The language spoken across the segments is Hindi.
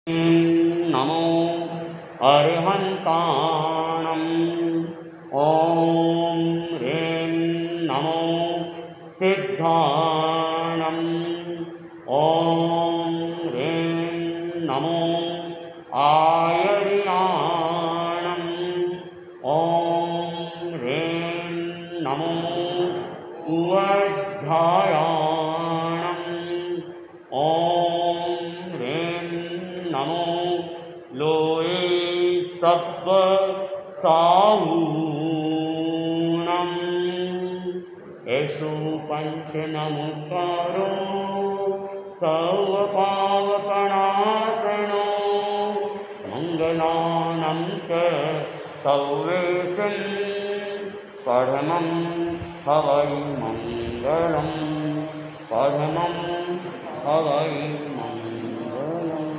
नमो अर्हन्ताणम् ॐ ह्रीं नमो सिद्धाणम् ॐ ह्रीं नमो आयर्याणम् ॐ ह्रीं नमो उवध्यायाणम् ॐ ह्रीं नमो लोये सत्व साहूणम् एषु पञ्चनमुकारो सर्वपावपणासनो मङ्गलानं च सर्वेशं परमं हवै मङ्गलं परमं हवै मङ्गलम्।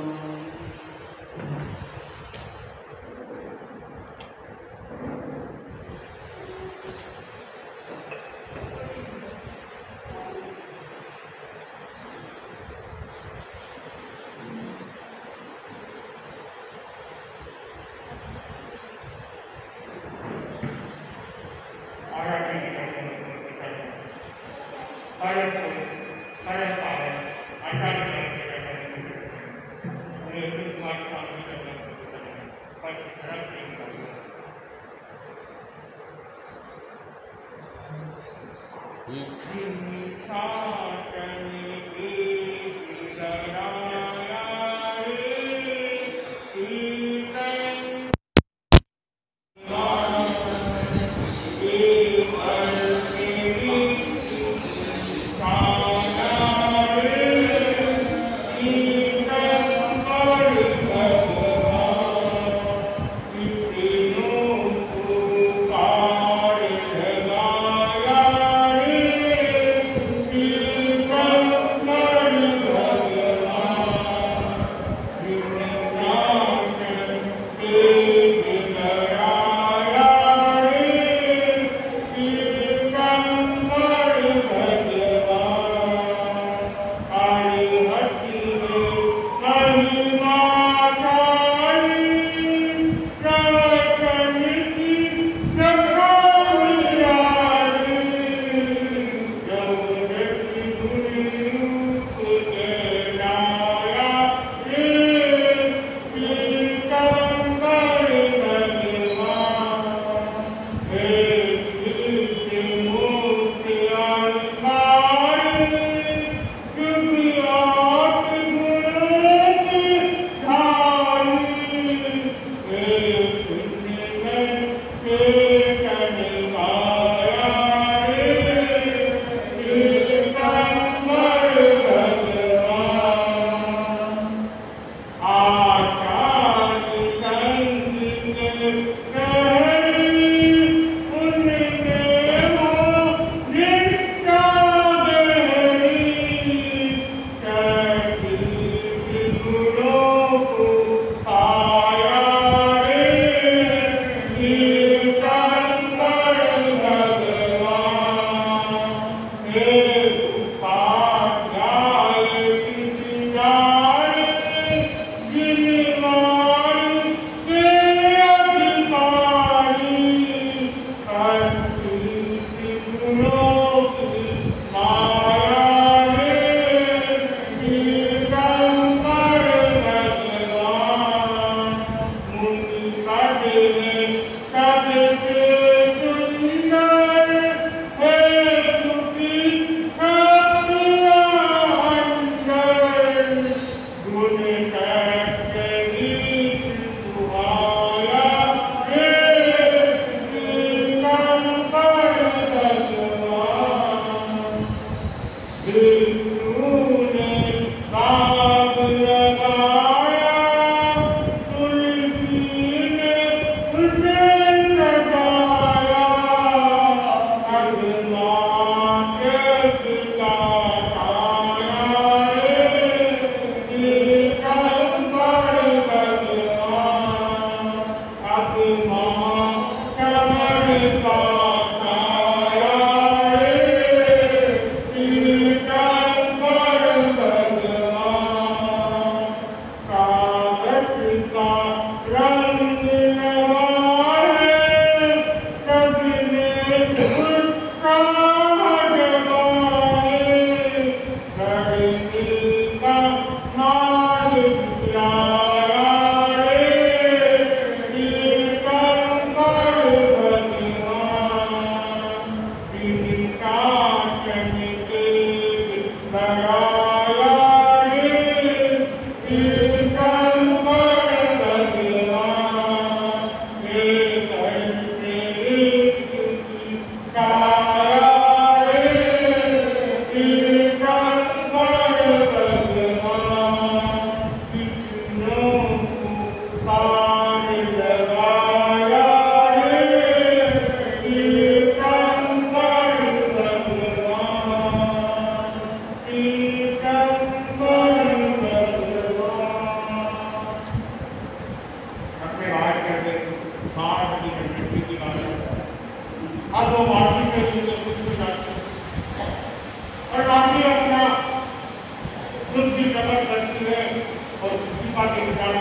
कृपा के विचार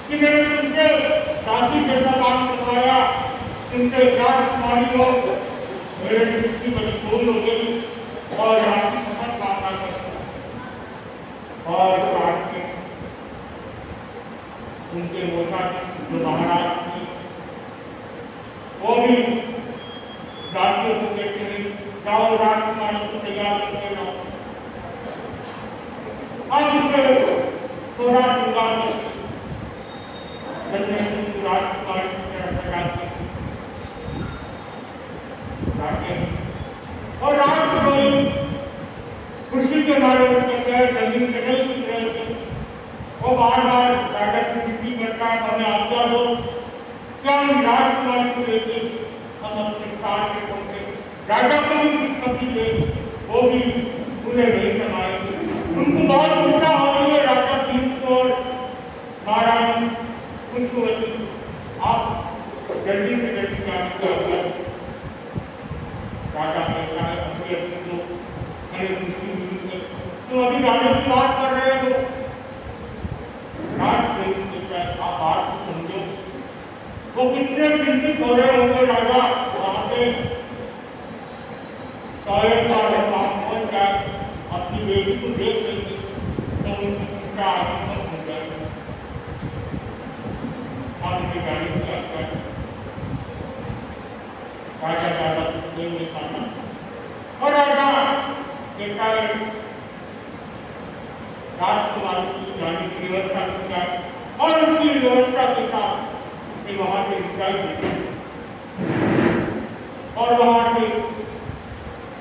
कि मैंने तुमसे शादी जैसा काम करवाया, तुमसे राजकुमारी हो, मेरे जिंदगी बड़ी भूल हो गई और आपकी क्षमा कामना करता और आज के उनके मोटा जो महाराज थी वो भी राज्यों को कहते हैं जाओ राजकुमारी को तैयार करके जाओ। आज उसमें 16 श्रृंगार राजकुमारी और राजपुरोहित खुशी के मारे उठकर गए, जमीन के नहीं दिख रहे थे। वो बार बार राजा की विनती करता है, हमें आज्ञा दो, क्या हम राजकुमारी को लेके हम अपने स्थान पे पहुंचे। राजा को भी खुशखबरी दे, वो भी पूरे नहीं समाये। उनको बहुत चिंता हो रही है, राजा जीत और महारानी खुशखबरी आप जल्दी से जल्दी जाने को आज्ञा। राजा कहता है अपनी अपनी को हमें खुशी मिली है, तो अभी राजा की बात कर रहे हो। राजदेव कहता है आप बात को समझो, वो कितने चिंतित हो रहे होंगे राजा वहां पे शायद पहुंच जाए, अपनी बेटी को देख लेंगे तो उनका आगमन हो जाएगा। आपकी गाड़ी की आज्ञा राजा दादा देव ने कहा और राजा कहता है राजकुमारी की जाने की व्यवस्था की जाए और उसकी व्यवस्था के साथ वहां से ऊंचाई और वहां से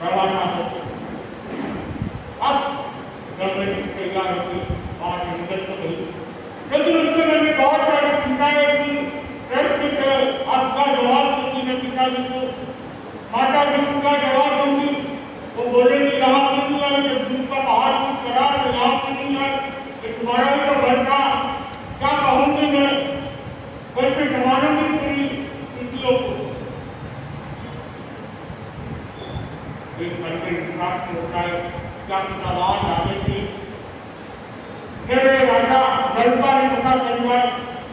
रवाना होते। अब गवर्नमेंट तैयार होगी वहां से निकल तो गई, लेकिन उसके मन में बहुत सारी चिंताएं थी। प्रश्न थे, आपका जवाब दूंगी मैं पिताजी को, माता जी का जवाब दूंगी, वो बोलेंगे यहाँ क्यों नहीं आए, जब दूध का पहाड़ कुछ करा तो यहाँ क्यों नहीं आए, तुम्हारा भी तो घर था, क्या कहूंगी मैं, कैसे जमानों की पूरी स्थितियों को। एक मन के विश्वास होता है क्या पितावान आगे थे, मेरे राजा नलपा ने पता चल जाए,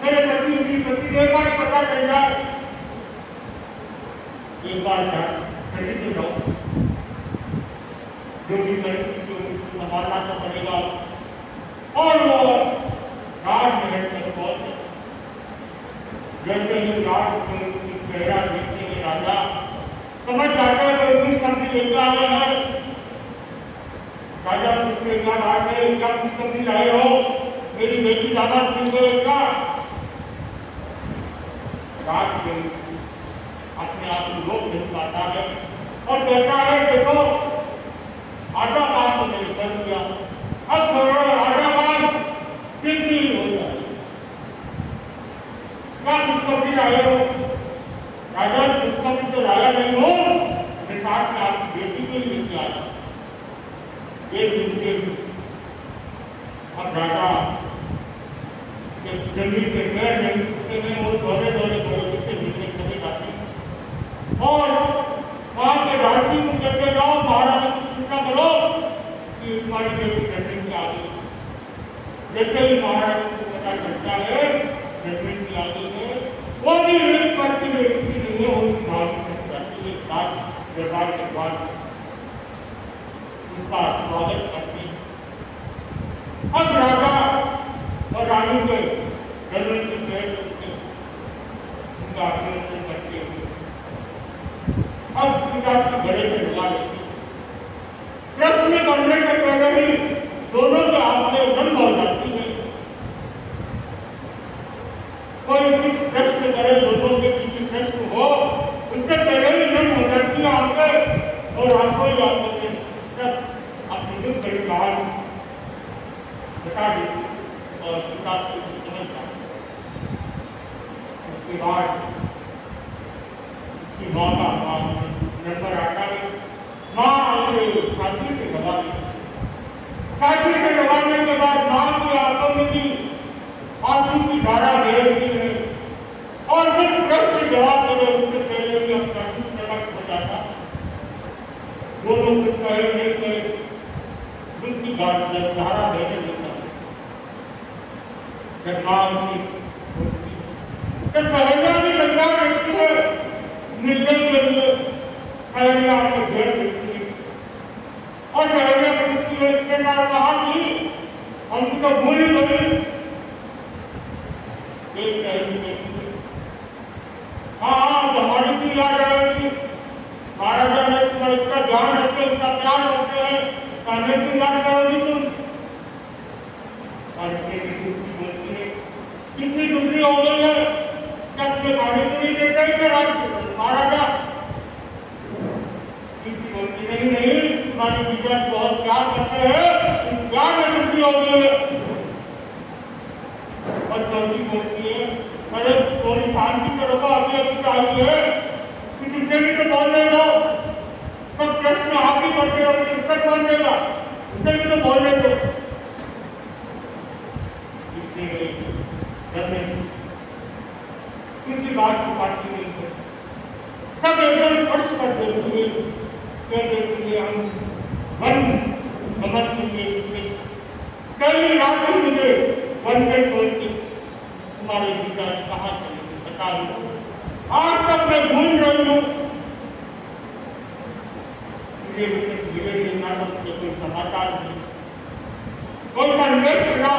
मेरे पति श्रीपति ने एक बार पता चल जाए, एक बार खंडित हो जाओ, जो भी परिस्थिति उसको संभालना तो पड़ेगा। और वो राजमहल तक पहुंचे। जैसे ही राज की चेहरा देखते हैं राजा समझ जाता है कि खुशखबरी लेकर आए हैं। राजा उसके यहाँ आ गए, क्या खुशखबरी लाए हो, मेरी बेटी दादा सिंह को क्या। राज अपने आप को रोक नहीं पाता है और कहता है देखो आधा काम तो मैंने कर दिया, अब थोड़ा आधा काम सिद्धि हो जाए, क्या खुशखबरी लाए हो। राजा खुशखबरी तो लाया नहीं हो, मेरे साथ में आपकी बेटी को ही लेके आया एक दिन के। अब राजा जमीन के पैर नहीं उठते हैं, वो दौड़े दौड़े दौड़े से नीचे चले जाते हैं और वहां के राजी को कहते जाओ महाराजा की चिंता करो कि तुम्हारी बेटी जमीन की आ गई। जैसे ही महाराज को पता चलता है जमीन की आ गई है, वो भी एक पर्ची बेटी नहीं है, वो भावी करती है साथ व्यवहार के बाद उसका स्वागत करती है। अब राजा और रानी के जमीन के पैर उनका अभिनंदन करते हुए अब पिताजी गले में लगा लेते। प्रश्न करने के पहले ही दोनों के हाथ में रंग हो जाती है। कोई कुछ प्रश्न करे, दोनों के पीछे प्रश्न हो, उससे पहले ही रंग हो जाती है आंखें और आंखों ही आंखों से सब अपनी दुख भरी कहानी बता देती और किताब को समझ जाती। उसके बाद उसकी माँ का नंबर आता है, माँ छाती से दबा दी। छाती से दबाने के बाद माँ की आंखों में भी आंसू की धारा बहती है और कुछ प्रश्न जवाब करे उससे पहले भी अपना कुछ प्रकट हो जाता। दोनों कुछ कहे नहीं कहे दुख की धारा बहने लगता। दरबार की तो सहरिया भी तैयार रहती है मिलने के लिए। सहरिया के घेर रहती है और सहरिया पूछती है इतने साल कहाँ थी, हम तो भूल ही गई। एक सहरी कहती है हाँ तुम्हारी भी याद आएगी, महाराजा ने तुम्हारा इतना ध्यान रखते इतना प्यार करते हैं, हमें भी याद करोगी तुम। और बोलती है कितनी दुखी हो गई है, क्या तुम्हें खाने को नहीं देता है क्या महाराजा? किसी बोलती नहीं नहीं तुम्हारी विजय बहुत प्यार करते हैं, इस प्यार में दुखी हो गई है। और चौथी बोलती है अरे थोड़ी शांति करो, अभी अभी तो आई है, तुझे भी तो बोलने दो, सब प्रश्न आप ही करते रहो, उत्तर कौन देगा, उसे भी तो बोलने दो। किसी बात की बात नहीं है, सब एकदम स्पर्श कर देती है, कह देती है हम वन समझ लीजिए कई रात मुझे वन में छोड़ती तुम्हारे विचार कहाँ चलेंगे बता दो, आज तक मैं भूल रही हूँ। धीरे नाटक के कोई समाचार नहीं, कोई संदेश मिला,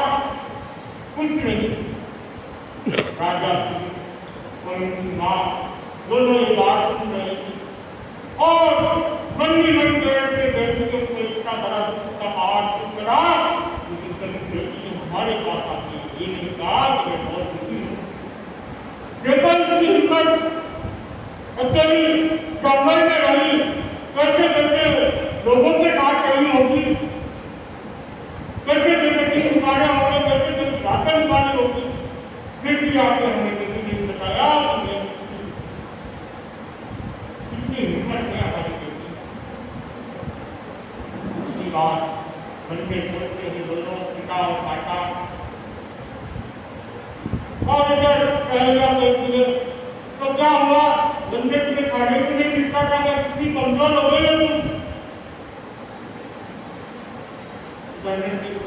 कुछ नहीं। राजा और उनकी माँ दोनों ये बात सुन रही थी और मन ही मन के बेटी के ऊपर इतना बड़ा दुख का पहाड़ चुप करा, लेकिन कभी बेटी हमारे पास आती है ये नहीं कहा कि मैं बहुत दुखी हूँ। देखो इसकी हिम्मत अकेली जंगल में रही, कैसे कैसे लोगों के साथ रही होगी, कैसे कैसे निकाले होंगे, कैसे कैसे घाटा निकाली होगी, फिर भी आपने हमें कभी नहीं बताया। इतनी हिम्मत नहीं हमारी बेटी। इसकी बात बनते छोड़ते ही दोनों पिता और माता और इधर सहरिया कहती है तो क्या हुआ, बंदे तुम्हें खाने को नहीं मिलता था, कितनी कमजोर हो गई है तुम।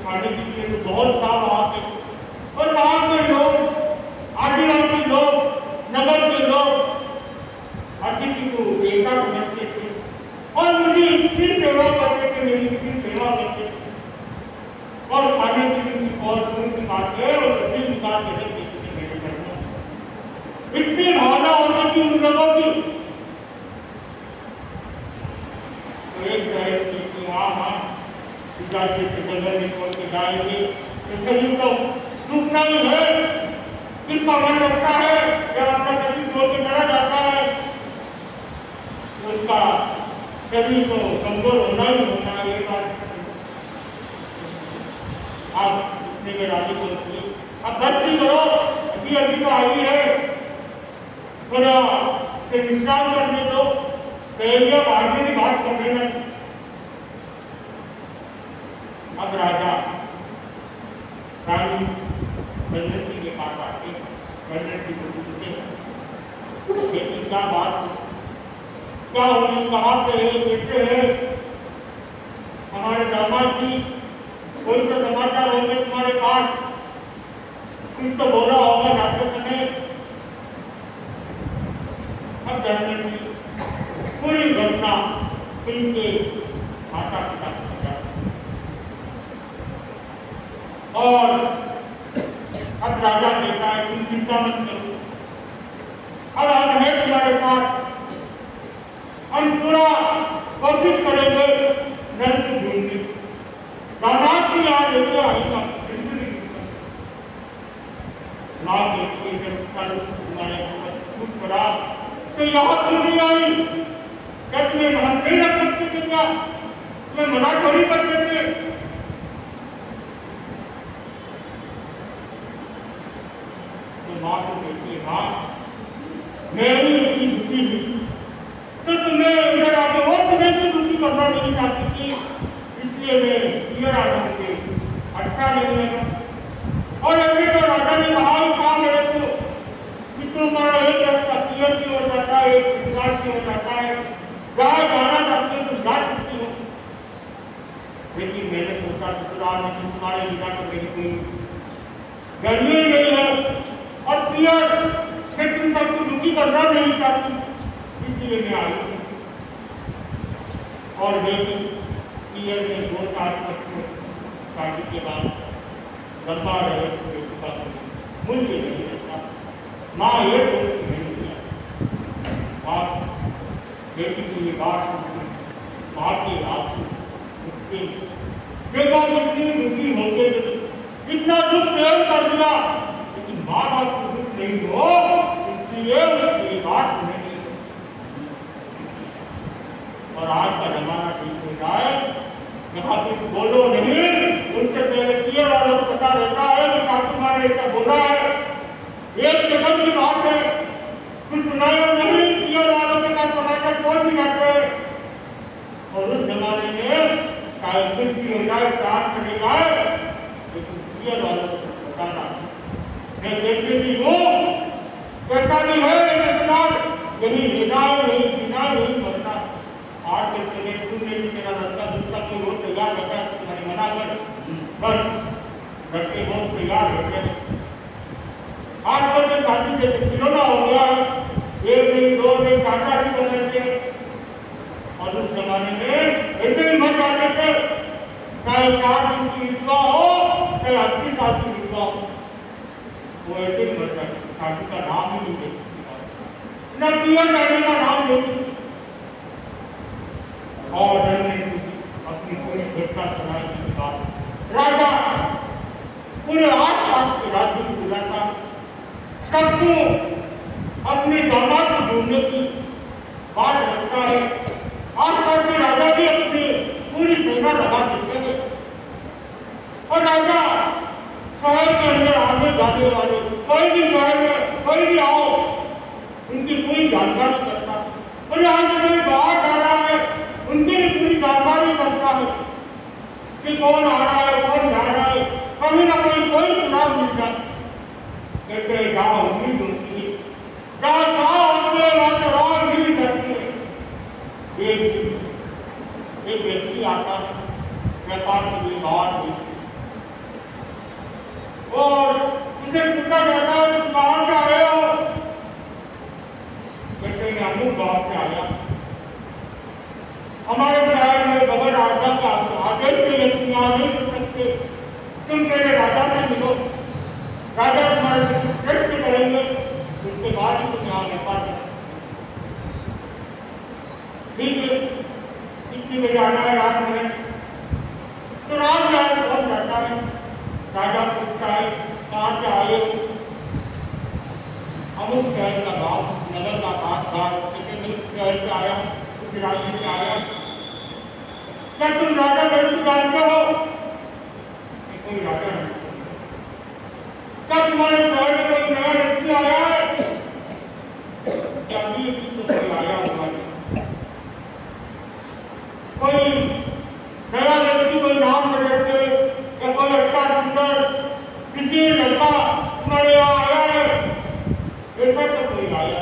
खाने के लिए तो बहुत था वहां पे, और वहां के लोग आदिवासी लोग नगर के लोग अतिथि को बेटा समझते थे और मुझे इतनी सेवा करते थे, मेरी इतनी सेवा करते थे और खाने के लिए और दूर की बात है और सब्जी निकाल के देते थे मेरे घर में। इतनी भावना होती थी उन लोगों की। तो एक शहर की हाँ हाँ जाके से जंगल में छोड़ के जाएंगे तो शरीर तो सूखना ही है, किसका मन रखता है या अपना शरीर छोड़ के चला जाता है, उसका शरीर को कमजोर होना ही होना है। ये बात आप इतने में राजी बोलती अब बस ही करो, अभी अभी तो आई है, थोड़ा से विश्राम करने दो, सहरिया भागने की बात कर देना। अब राजा रानी बनरती के पास आके बनरती को पूछते हैं क्या बात, क्या होगी, कहाँ पे है, कैसे है, हमारे दामाद जी कोई तो समाचार होंगे तुम्हारे पास, कुछ तो बोला होगा जाते समय। अब बनरती पूरी घटना सुन के माता पिता और अब राजा कहता है तुम चिंता मत करो, अब हम है तुम्हारे पास, हम पूरा कोशिश करेंगे नर को ढूंढने, दामाद की याद लेके आएगा बिल्कुल नहीं। नाम देखिए जब कल तुम्हारे कुछ करा तो यहाँ क्यों नहीं आई, क्या तुम्हें वहां नहीं रख सकते थे, क्या तुम्हें मना थोड़ी करते थे। माँ को कहती है माँ मैं ही इतनी दुखी थी तो तुम्हें इधर आके वो तुम्हें भी दुखी करना नहीं चाहती थी, इसलिए मैं इधर आना मुझे अच्छा नहीं लगा। और अभी तो राजा ने कहा ही कहा मेरे को कि तुम्हारा एक रास्ता पियर की ओर जाता है, एक विकास की ओर जाता है, जहाँ जाना चाहते हो तुम जा सकती हो। लेकिन मैंने सोचा ससुराल में तुम्हारे बिना तो मेरी कोई गर्मी पियर मैं तुम सबको दुखी करना नहीं चाहती, इसलिए मैं आई हूँ। और बेटी पियर ने 2 साल तक शादी के बाद लंबा रहे बेटी का मूल्य नहीं रहता। माँ ये दोस्त नहीं दिया। आप बेटी की ये बात माँ की रात के बाद इतनी दुखी होते इतना दुख सहन कर दिया, लेकिन माँ बाप को दुख नहीं हो, इसलिए उसकी बात नहीं। और आज का जमाना ठीक हो जाए, जहाँ कुछ बोलो नहीं, उससे पहले पियर वालों को पता रहता है कि सासू माँ ने ऐसा बोला है। एक सेकंड की बात है, कुछ सुनाया नहीं, पियर वालों के साथ समाचार कौन भी जाते हैं। और उस जमाने में चाहे कुछ भी हो जाए, प्राण चले जाए, लेकिन पियर वालों को बताना मैं देखते भी हूँ, कहता भी है, यही लेना यही पीना यही मरना। आज के चले तू नहीं तेरा लड़का दूसरा कोई रोज तैयार रहता है, तुम्हारी मना कर बस लड़के बहुत तैयार रहते हैं। आज कल के शादी के खिलौना हो गया है, 1 नहीं 2 नहीं 4 भी कर लेते हैं। और उस जमाने में ऐसे ही मत जाते थे, चाहे 4 दिन की विधवा हो चाहे 80 साल की विधवा हो, वो ऐसे ही मर जाते, शादी का नाम ही नहीं लेते, न पियर जाने का नाम लेते। और अपनी पूरी घटना सुनाई की बात राजा पूरे आसपास के राज्य को बुलाता, सबको अपने दामाद को ढूंढने की बात रखता है। आसपास के राजा भी अपनी पूरी सेना लगा देते हैं। और राजा शहर के अंदर आने जाने वाले कोई भी शहर में कोई भी आओ, उनकी पूरी जानकारी करता है। और यहाँ से कोई बाहर जा रहा है, उनकी भी पूरी जानकारी करता है कि कौन आ रहा है कौन जा रहा है। कभी ना कोई सुराग मिल जाए, कहते जहाँ उम्मीद होती है, जहाँ होती है वहाँ तो राह मिल जाती है। एक व्यक्ति आता है व्यापार के लिए बाहर हुई, और उसे पूछा जाता है तुम कहाँ से आए हो, कहते हैं अमुक गाँव से आया, हमारे शहर में बगैर राजा का आदेश से तुम यहाँ नहीं कर सकते, तुम पहले राजा से मिलो, राजा तुम्हारे प्रश्न करेंगे, उसके बाद ही तुम यहाँ व्यापार करो। ठीक है, इतनी बजे आना है रात में, तो रात में आगे पहुंच जाता है। राजा पूछता है कहाँ से आए हो, अमुक शहर का गाँव नगर का खास शहर से आया, उस राज्य से आया। क्या तुम राजा गढ़ को जानते हो? कोई राजा नहीं। क्या तुम्हारे शहर में कोई नया व्यक्ति आया है? क्या भी तो कोई आया होगा, कोई नया व्यक्ति कोई नाम करके या कोई अच्छा सुंदर किसी लड़का तुम्हारे यहाँ आया है? ऐसा तो कोई आया।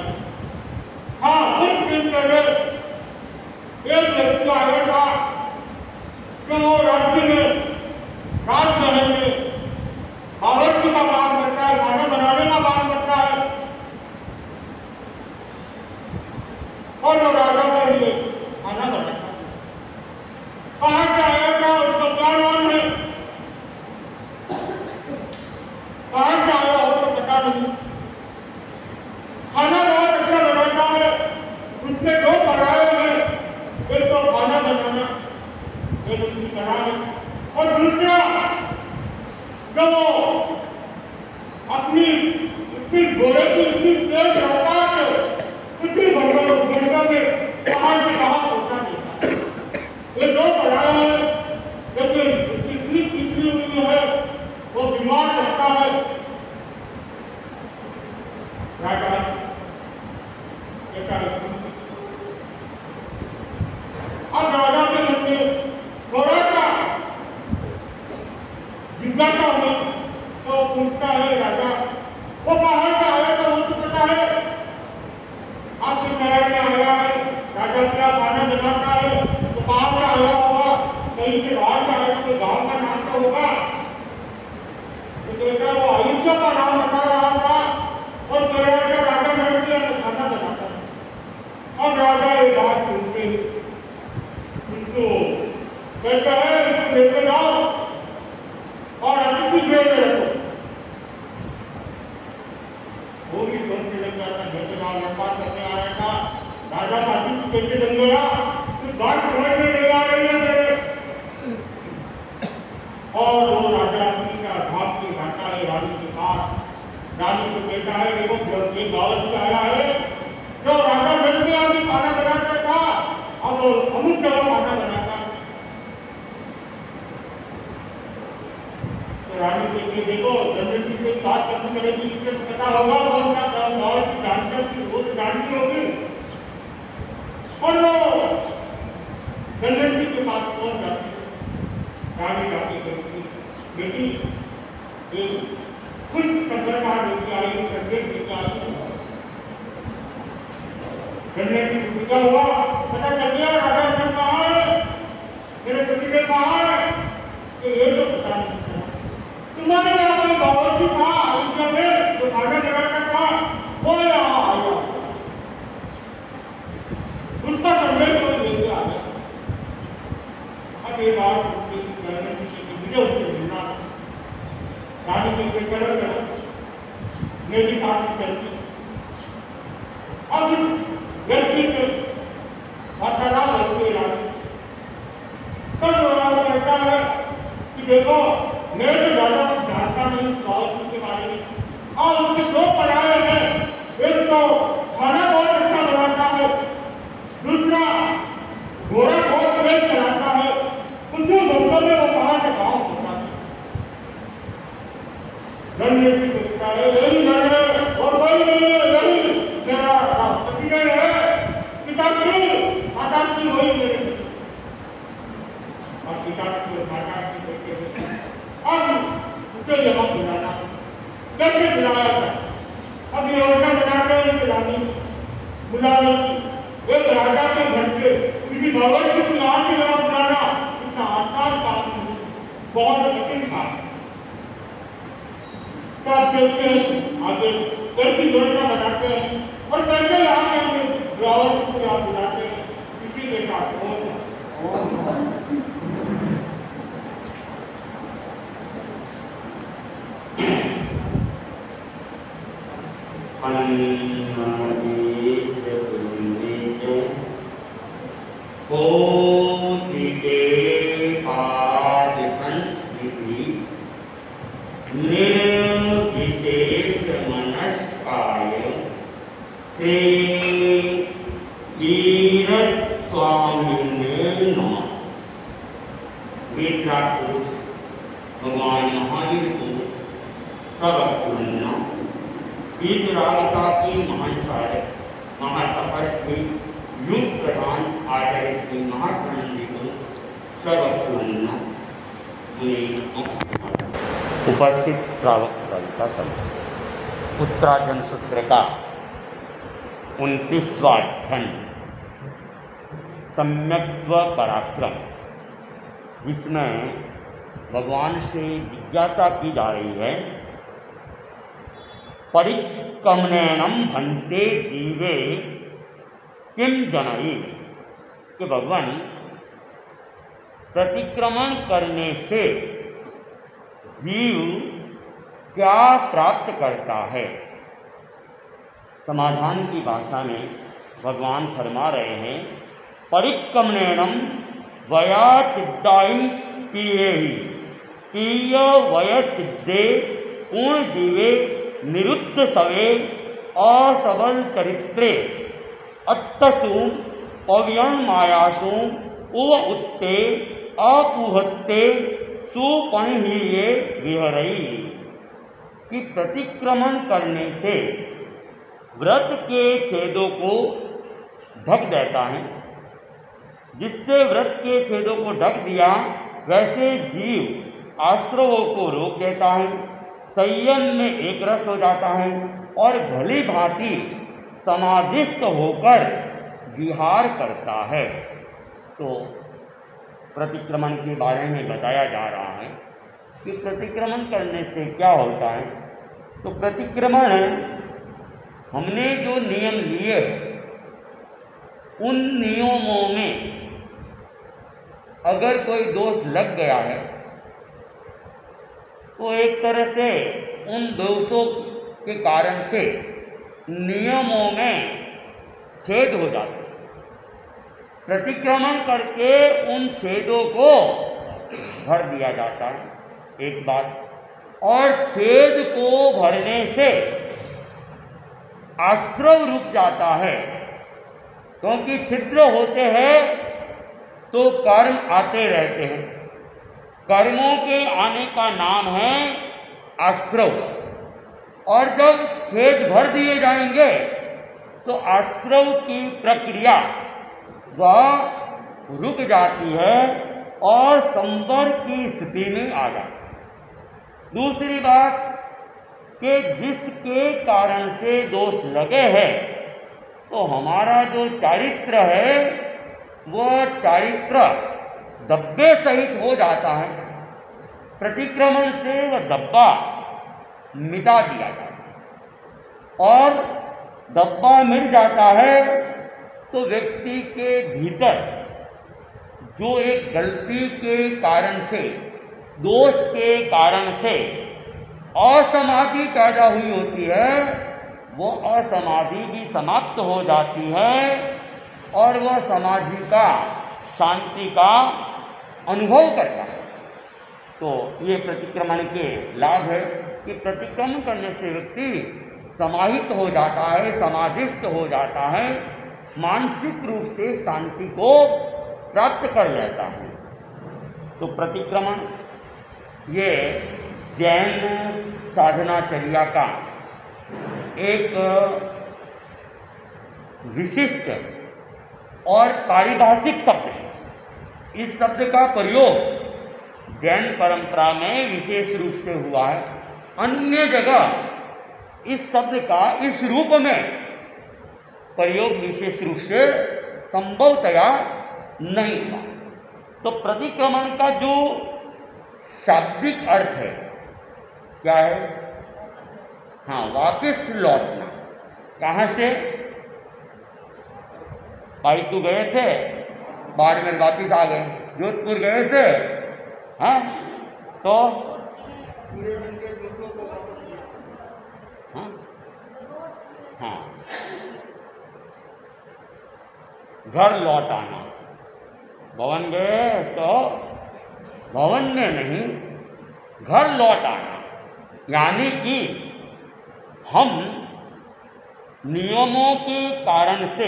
हाँ, कुछ दिन पहले एक व्यक्ति आया था जो वो राज्य में राजमहल में बावर्ची का काम करता है, खाना बनाने का काम करता है, और वो राजा के लिए खाना बनाता है। कहाँ से आया था, उसका क्या नाम है, कहाँ से आया हो तो पता नहीं। खाना बहुत अच्छा बनाता है, उसमें 2 पढ़ाए हैं, एक तो खाना बनाना, एक उसकी कढ़ाई, और दूसरा जो अपनी इतनी घोड़े की इतनी तेज रफ्तार से कुछ भी घंटों में कहाँ से कहाँ पहुँचा देता। ये 2 पढ़ाए हैं, लेकिन उसकी इतनी पिछली हुई है, वो बीमार रहता है। राजा अब राजा के मन में थोड़ा सा जिज्ञासा हुई, तो पूछता है राजा वो कहाँ से आया था, वो तो पता है वो भी सोचने लग गया था, घर के बाहर लंबा करने आया था, राजा का दिल कैसे बन गया, कुछ बात समझ में नहीं आ रही है मेरे। और वो राजा अपनी का भाग के जाता है रानी के पास, रानी को कहता है देखो ये बावर्ची आया है, जो राजा मिल के आगे खाना बनाता था, अब अमुक जगह खाना बनाता है। तो रानी कहती है देखो जनरल जी से बात करनी पड़ेगी, इसे पता होगा कौन सा बावर्ची जानता थी, वो तो जानती होगी। और वो जनरल जी के पास कौन जाती है, रानी जाती कहती बेटी एक खुश सफर का लेके आई, संदेश लेके आई। गन्ने की भूमिका हुआ, पता चल गया राजा जन कहाँ है, मेरे पति के कहाँ है, तो ये तो पता नहीं चला। तुम्हारे यहाँ कोई बावर्ची था अयोध्या में जो खाना लगाता था, वो यहाँ आया, उसका संदेश कोई लेके आ गया। अब ये बात मुझे उससे मिलना, रानी के लिए करो मेरी बात चलती। अब इस व्यक्ति से अठारह लड़के रानी तब राजा कहता है कि देखो मैं तो ज्यादा कुछ जानता नहीं बावर्ची के बारे में, और उसके दो पढ़ाए हैं, एक तो खाना बहुत अच्छा बनाता है, दूसरा घोड़ा बहुत तेज चलाता है, कुछ घंटों में वो कहाँ से गाँव होता है। गन्ने की सोचता है यही घर है और वही नहीं है, यही मेरा पति है, पिताश्री माताश्री वही मेरे, और पिताश्री और माताश्री कहते हैं अब उसे जवाब दिलाना कैसे दिलाया जाए। अब ये योजना बनाते हैं इसे रानी बुलाने की, एक राजा के घर से किसी बावर्ची को यहाँ से जवाब बुलाना इतना आसान काम नहीं, बहुत कठिन काम। तो आप देखते हैं आगे कैसी योजना बनाते हैं और कैसे यहाँ के बावर्ची को यहाँ बुलाते हैं, इसी के साथ निर्विशेष मनस्काय स्वामी भगवान महावीर को सर्वपूर्ण वीतरागिता की महान साधक महातपस्वी युग प्रधान आचार्य श्री महात्मा जी को सर्वपूर्ण उपस्थित श्रावक श्राविका सब उत्तरार्जन सूत्र का 29वां खंड सम्यक्त्व पराक्रम, जिसमें भगवान से जिज्ञासा की जा रही है परिक्रमणेनम भन्ते जीवे किम जनई, कि भगवान प्रतिक्रमण करने से जीव क्या प्राप्त करता है। समाधान की भाषा में भगवान फरमा रहे हैं परिक्रमणेनम वया चिद्दायी पीये ही पीय वय चिद्दे पूर्ण जीवे निरुद्ध सवे असबल चरित्रे अत्तसु पव्यन मायासु उव उत्ते अकुहत्ते सुपणिहीये विहरई, कि प्रतिक्रमण करने से व्रत के छेदों को ढक देता है। जिससे व्रत के छेदों को ढक दिया वैसे जीव आश्रवों को रोक देता है, संयम में एक रस हो जाता है और भली भांति समाधिस्थ होकर विहार करता है। तो प्रतिक्रमण के बारे में बताया जा रहा है कि प्रतिक्रमण करने से क्या होता है। तो प्रतिक्रमण हमने जो नियम लिए उन नियमों में अगर कोई दोष लग गया है तो एक तरह से उन दोषों के कारण से नियमों में छेद हो जाते हैं। प्रतिक्रमण करके उन छेदों को भर दिया जाता है, एक बात। और छेद को भरने से आश्रव रुक जाता है, क्योंकि छिद्र होते हैं तो कर्म आते रहते हैं। कर्मों के आने का नाम है आश्रव। और जब छेद भर दिए जाएंगे तो आश्रव की प्रक्रिया वह रुक जाती है और संपर्क की स्थिति में आ जाती है। दूसरी बात कि जिसके कारण से दोष लगे हैं, तो हमारा जो चारित्र है वह चारित्र धब्बे सहित हो जाता है। प्रतिक्रमण से वह धब्बा मिटा दिया जाता है। और धब्बा मिट जाता है तो व्यक्ति के भीतर जो एक गलती के कारण से, दोष के कारण से असमाधि पैदा हुई होती है, वो असमाधि भी समाप्त हो जाती है और वह समाधि का, शांति का अनुभव करता है। तो ये प्रतिक्रमण के लाभ है कि प्रतिक्रमण करने से व्यक्ति समाहित हो जाता है, समाधिस्थ हो जाता है, मानसिक रूप से शांति को प्राप्त कर लेता है। तो प्रतिक्रमण ये जैन साधनाचर्या का एक विशिष्ट और पारिभाषिक शब्द है। इस शब्द का प्रयोग जैन परंपरा में विशेष रूप से हुआ है। अन्य जगह इस शब्द का इस रूप में प्रयोग विशेष रूप से संभवतया नहीं हुआ। तो प्रतिक्रमण का जो शाब्दिक अर्थ है क्या है? हाँ, वापस लौटना। कहाँ से? पालतू गए थे, बाड़मेर वापिस आ गए, जोधपुर गए थे, हाँ, तो हाँ, हाँ, घर लौट आना। भवन गए तो भवन में नहीं, घर लौट आना। यानी कि हम नियमों के कारण से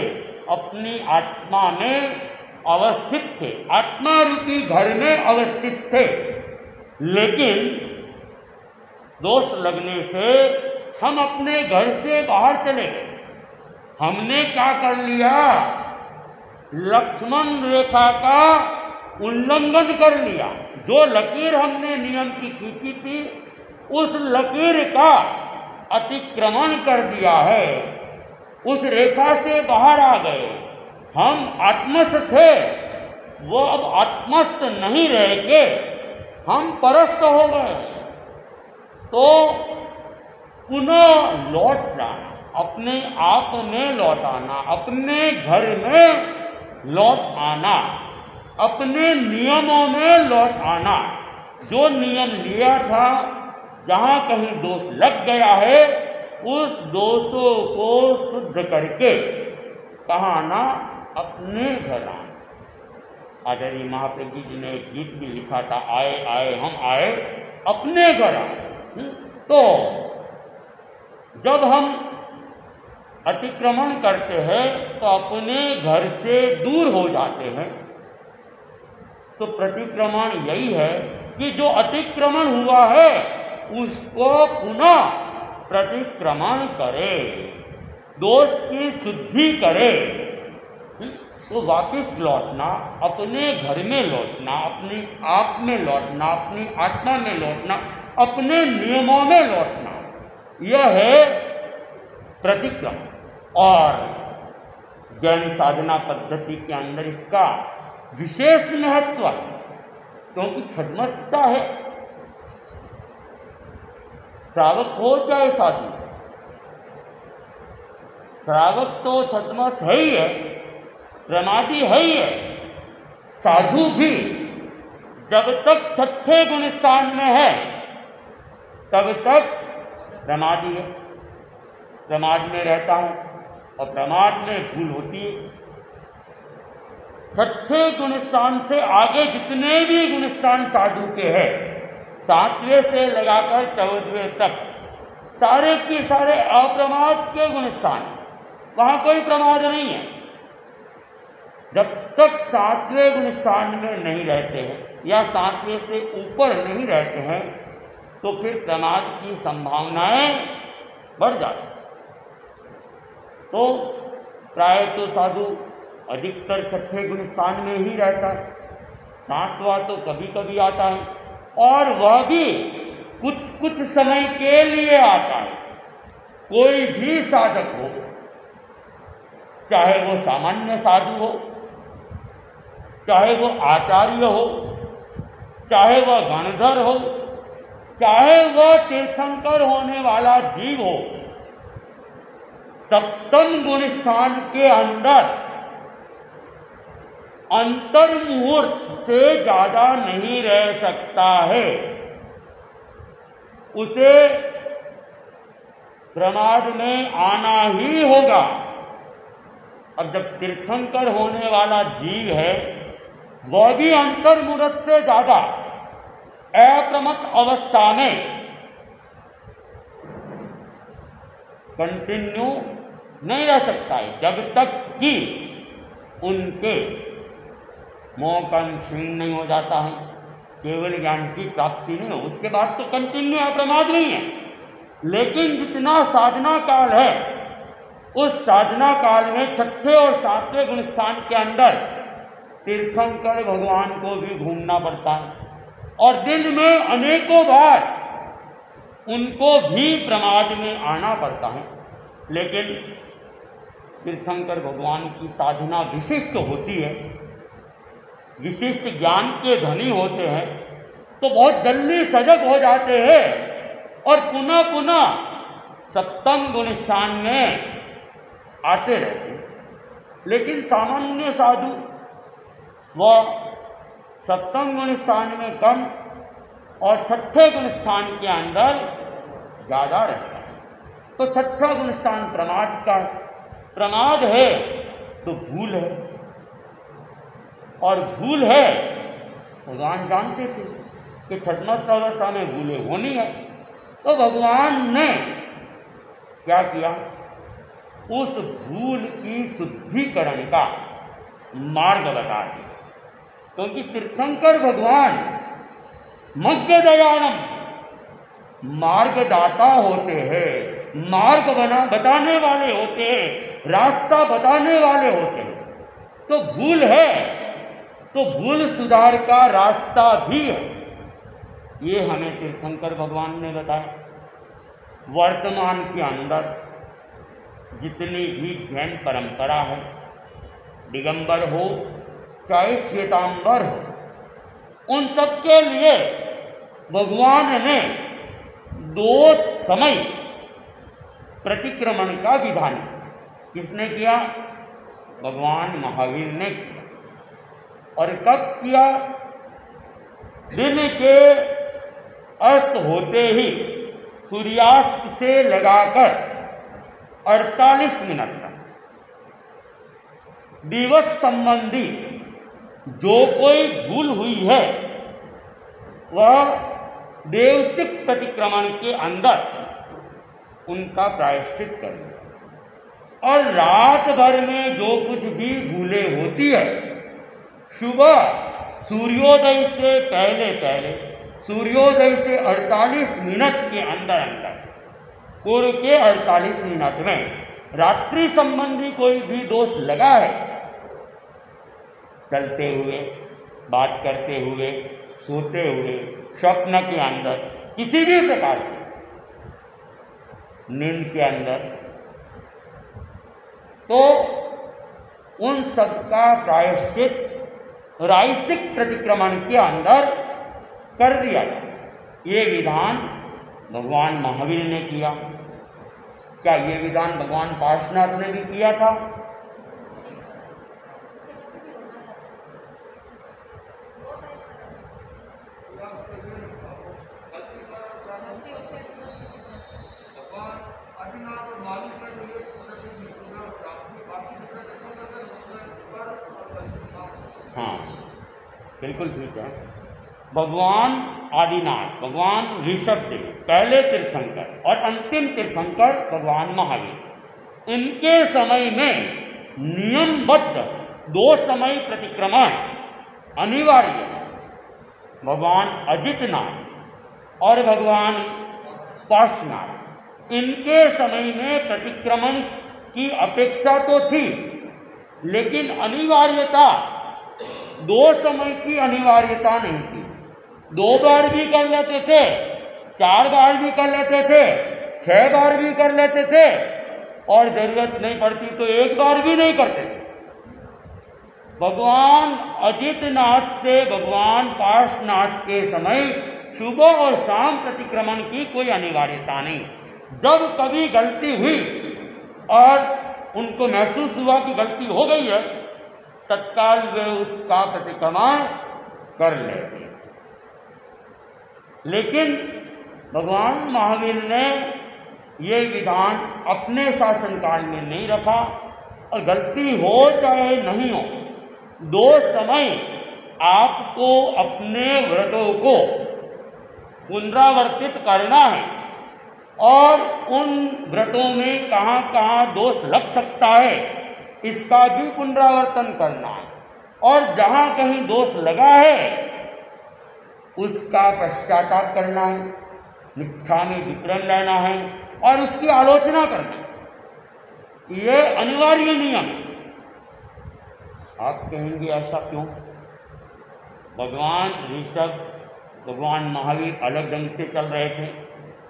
अपनी आत्मा में अवस्थित थे, आत्मा रूपी घर में अवस्थित थे, लेकिन दोष लगने से हम अपने घर से बाहर चले गए। हमने क्या कर लिया? लक्ष्मण रेखा का उल्लंघन कर लिया। जो लकीर हमने नियम की खींची थी, उस लकीर का अतिक्रमण कर दिया है, उस रेखा से बाहर आ गए। हम आत्मस्थ थे, वो अब आत्मस्थ नहीं रह के हम परस्थ हो गए। तो पुनः लौटना, अपने आप में लौट आना, अपने घर में लौट आना, अपने नियमों में लौट आना। जो नियम लिया था, जहाँ कहीं दोष लग गया है, उस दोषों को शुद्ध करके कहाँ आना? अपने घर आना। आचार्य महाप्रभु जी ने एक गीत भी लिखा था, आए आए हम आए अपने घर आए। तो जब हम अतिक्रमण करते हैं तो अपने घर से दूर हो जाते हैं। तो प्रतिक्रमण यही है कि जो अतिक्रमण हुआ है उसको पुनः प्रतिक्रमण करे, दोष की शुद्धि करे। तो वापिस लौटना, अपने घर में लौटना, अपने आप में लौटना, अपनी आत्मा में लौटना, अपने नियमों में लौटना, यह है प्रतिक्रमण। और जैन साधना पद्धति के अंदर इसका विशेष महत्व है, क्योंकि छद्मस्थता है। श्रावक हो चाहे साधु, श्रावक तो छद्मस्थ है ही है, प्रमादी है ही है। साधु भी जब तक छठे गुण स्थान में है तब तक प्रमादी है। प्रमाद में रहता है और प्रमाद में भूल होती है। छठे गुणस्थान से आगे जितने भी गुणस्थान साधु के हैं, 7वें से लगाकर 14वें तक, सारे के सारे अप्रमाद के गुणस्थान, वहां कोई प्रमाद नहीं है। जब तक 7वें गुणस्थान में नहीं रहते हैं या 7वें से ऊपर नहीं रहते हैं तो फिर प्रमाद की संभावनाएं बढ़ जाती। तो प्राय तो साधु अधिकतर छठे गुणस्थान में ही रहता है, 7वां तो कभी कभी आता है, और वह भी कुछ कुछ समय के लिए आता है। कोई भी साधक हो, चाहे वो सामान्य साधु हो, चाहे वो आचार्य हो, चाहे वह गणधर हो, चाहे वह तीर्थंकर होने वाला जीव हो, सप्तम गुणस्थान के अंदर अंतर मुहूर्त से ज्यादा नहीं रह सकता है। उसे प्रमाद में आना ही होगा। अब जब तीर्थंकर होने वाला जीव है, वह भी अंतर मुहूर्त से ज्यादा अप्रमत्त अवस्था में कंटिन्यू नहीं रह सकता है, जब तक कि उनके मोह का क्षीण नहीं हो जाता है, केवल ज्ञान की प्राप्ति नहीं हो। उसके बाद तो कंटिन्यू अप्रमाद नहीं है। लेकिन जितना साधना काल है, उस साधना काल में छठे और 7वें गुणस्थान के अंदर तीर्थंकर भगवान को भी घूमना पड़ता है और दिन में अनेकों बार उनको भी प्रमाद में आना पड़ता है। लेकिन तीर्थंकर भगवान की साधना विशिष्ट होती है, विशिष्ट ज्ञान के धनी होते हैं, तो बहुत जल्दी सजग हो जाते हैं और पुनः पुनः सप्तम गुणस्थान में आते रहते हैं। लेकिन सामान्य साधु वह सप्तम गुणस्थान में कम और छठे गुणस्थान के अंदर ज्यादा रहता है। तो छठा गुणस्थान प्रमाद का, प्रमाद है तो भूल है, और भूल है भगवान जानते थे कि छठमस्त अवस्था में भूलें होनी है। तो भगवान ने क्या किया, उस भूल की शुद्धिकरण का मार्ग बता दिया। क्योंकि तीर्थंकर भगवान मध्य दयानम मार्गदाता होते हैं, मार्ग बताने वाले होते हैं, रास्ता बताने वाले होते हैं। तो भूल है तो भूल सुधार का रास्ता भी है, ये हमें तीर्थंकर भगवान ने बताया। वर्तमान के अंदर जितनी भी जैन परंपरा है, दिगंबर हो चाहे श्वेतांबर हो, उन सब के लिए भगवान ने 2 समय प्रतिक्रमण का विधान किसने किया? भगवान महावीर ने किया। और कब किया? दिन के अस्त होते ही सूर्यास्त से लगाकर 48 मिनट तक दिवस संबंधी जो कोई भूल हुई है वह देवतिक प्रतिक्रमण के अंदर उनका प्रायश्चित करें। और रात भर में जो कुछ भी भूलें होती है, सुबह सूर्योदय से पहले पहले, सूर्योदय से 48 मिनट के अंदर अंदर, पूर्व के 48 मिनट में रात्रि संबंधी कोई भी दोष लगा है, चलते हुए, बात करते हुए, सोते हुए, स्वप्न के अंदर, किसी भी प्रकार से, नींद के अंदर, तो उन सब का प्रायश्चित राइसिक प्रतिक्रमण के अंदर कर दिया। ये विधान भगवान महावीर ने किया। क्या ये विधान भगवान पार्श्वनाथ ने भी किया था? हाँ, बिल्कुल ठीक है। भगवान आदिनाथ, भगवान ऋषभदेव पहले तीर्थंकर और अंतिम तीर्थंकर भगवान महावीर, इनके समय में नियमबद्ध 2 समय प्रतिक्रमण अनिवार्य है। भगवान अजितनाथ और भगवान पार्श्वनाथ, इनके समय में प्रतिक्रमण की अपेक्षा तो थी, लेकिन अनिवार्यता 2 समय की अनिवार्यता नहीं थी। 2 बार भी कर लेते थे, 4 बार भी कर लेते थे, 6 बार भी कर लेते थे, और जरूरत नहीं पड़ती तो 1 बार भी नहीं करते थे। भगवान अजितनाथ से भगवान पार्श्वनाथ के समय सुबह और शाम प्रतिक्रमण की कोई अनिवार्यता नहीं। जब कभी गलती हुई और उनको महसूस हुआ कि गलती हो गई है, तत्काल वे उसका प्रतिक्रमण कर लेते। लेकिन भगवान महावीर ने ये विधान अपने शासनकाल में नहीं रखा, और गलती हो चाहे नहीं हो, 2 समय आपको अपने व्रतों को पुनरावर्तित करना है, और उन व्रतों में कहाँ कहाँ दोष लग सकता है इसका भी पुनरावर्तन करना है, और जहाँ कहीं दोष लगा है उसका पश्चाताप करना है, मिथ्यामी विक्रम लेना है और उसकी आलोचना करना है। ये अनिवार्य नियम है। आप कहेंगे ऐसा क्यों? भगवान ऋषभ, भगवान महावीर अलग ढंग से चल रहे थे,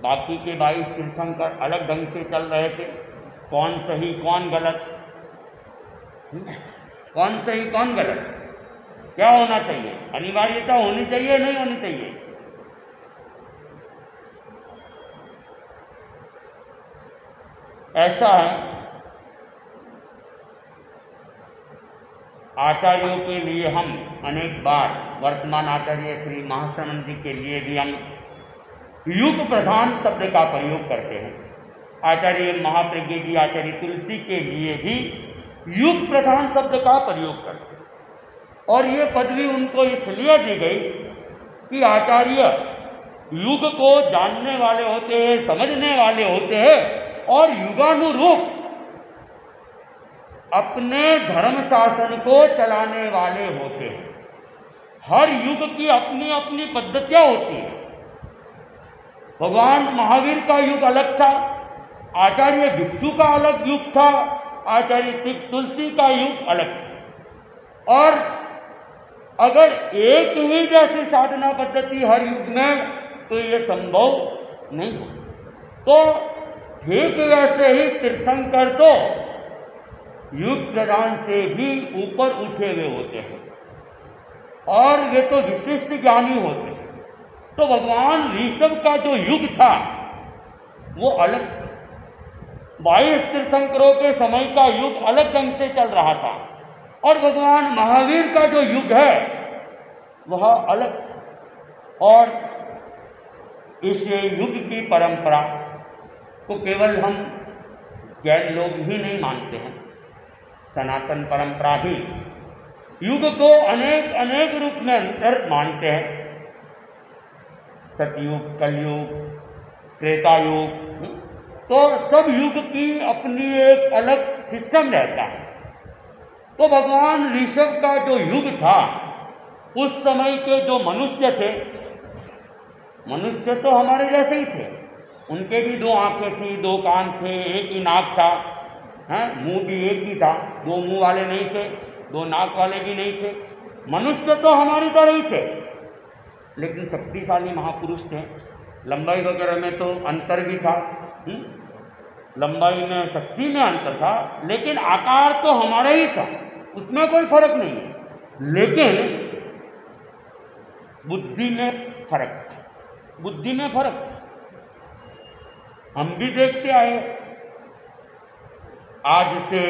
बाकी के 22 तीर्थंकर अलग ढंग से चल रहे थे। कौन सही कौन गलत? कौन सही कौन गलत? क्या होना चाहिए? अनिवार्यता होनी चाहिए नहीं होनी चाहिए? ऐसा है, आचार्यों के लिए हम अनेक बार, वर्तमान आचार्य श्री महाश्रमण जी के लिए भी हम युग प्रधान शब्द का प्रयोग करते हैं। आचार्य महाप्रज्ञ जी, आचार्य तुलसी के लिए भी युग प्रधान शब्द का प्रयोग करते हैं, और ये पदवी उनको इसलिए दी गई कि आचार्य युग को जानने वाले होते हैं, समझने वाले होते हैं, और युगानुरूप अपने धर्म शासन को चलाने वाले होते हैं। हर युग की अपनी अपनी पद्धतियां होती हैं। भगवान महावीर का युग अलग था, आचार्य भिक्षु का अलग युग था, आचार्य तुलसी का युग अलग था। और अगर एक ही जैसी साधना पद्धति हर युग में, तो ये संभव नहीं हो। तो ठीक वैसे ही तीर्थंकर तो युग प्रधान से भी ऊपर उठे हुए होते हैं, और वे तो विशिष्ट ज्ञानी होते हैं। तो भगवान ऋषभ का जो युग था वो अलग था। 22 तीर्थंकरों के समय का युग अलग ढंग से चल रहा था, और भगवान महावीर का जो युग है वह अलग था। और इस युग की परंपरा को केवल हम जैन लोग ही नहीं मानते हैं, सनातन परंपरा भी युग को अनेक अनेक रूप में अंतर मानते हैं। सतयुग, कलयुग, त्रेता युग, तो सब युग की अपनी एक अलग सिस्टम रहता है। तो भगवान ऋषभ का जो युग था, उस समय के जो मनुष्य थे, मनुष्य तो हमारे जैसे ही थे, उनके भी 2 आंखें थी, 2 कान थे, एक ही नाक था, मुंह भी एक ही था, 2 मुंह वाले नहीं थे, 2 नाक वाले भी नहीं थे। मनुष्य तो हमारी तरह ही थे, लेकिन शक्तिशाली महापुरुष थे। लंबाई वगैरह में तो अंतर भी था, लंबाई में, शक्ति में अंतर था, लेकिन आकार तो हमारा ही था, उसमें कोई फर्क नहीं है। लेकिन बुद्धि में फर्क था, बुद्धि में फर्क था। हम भी देखते आए, आज से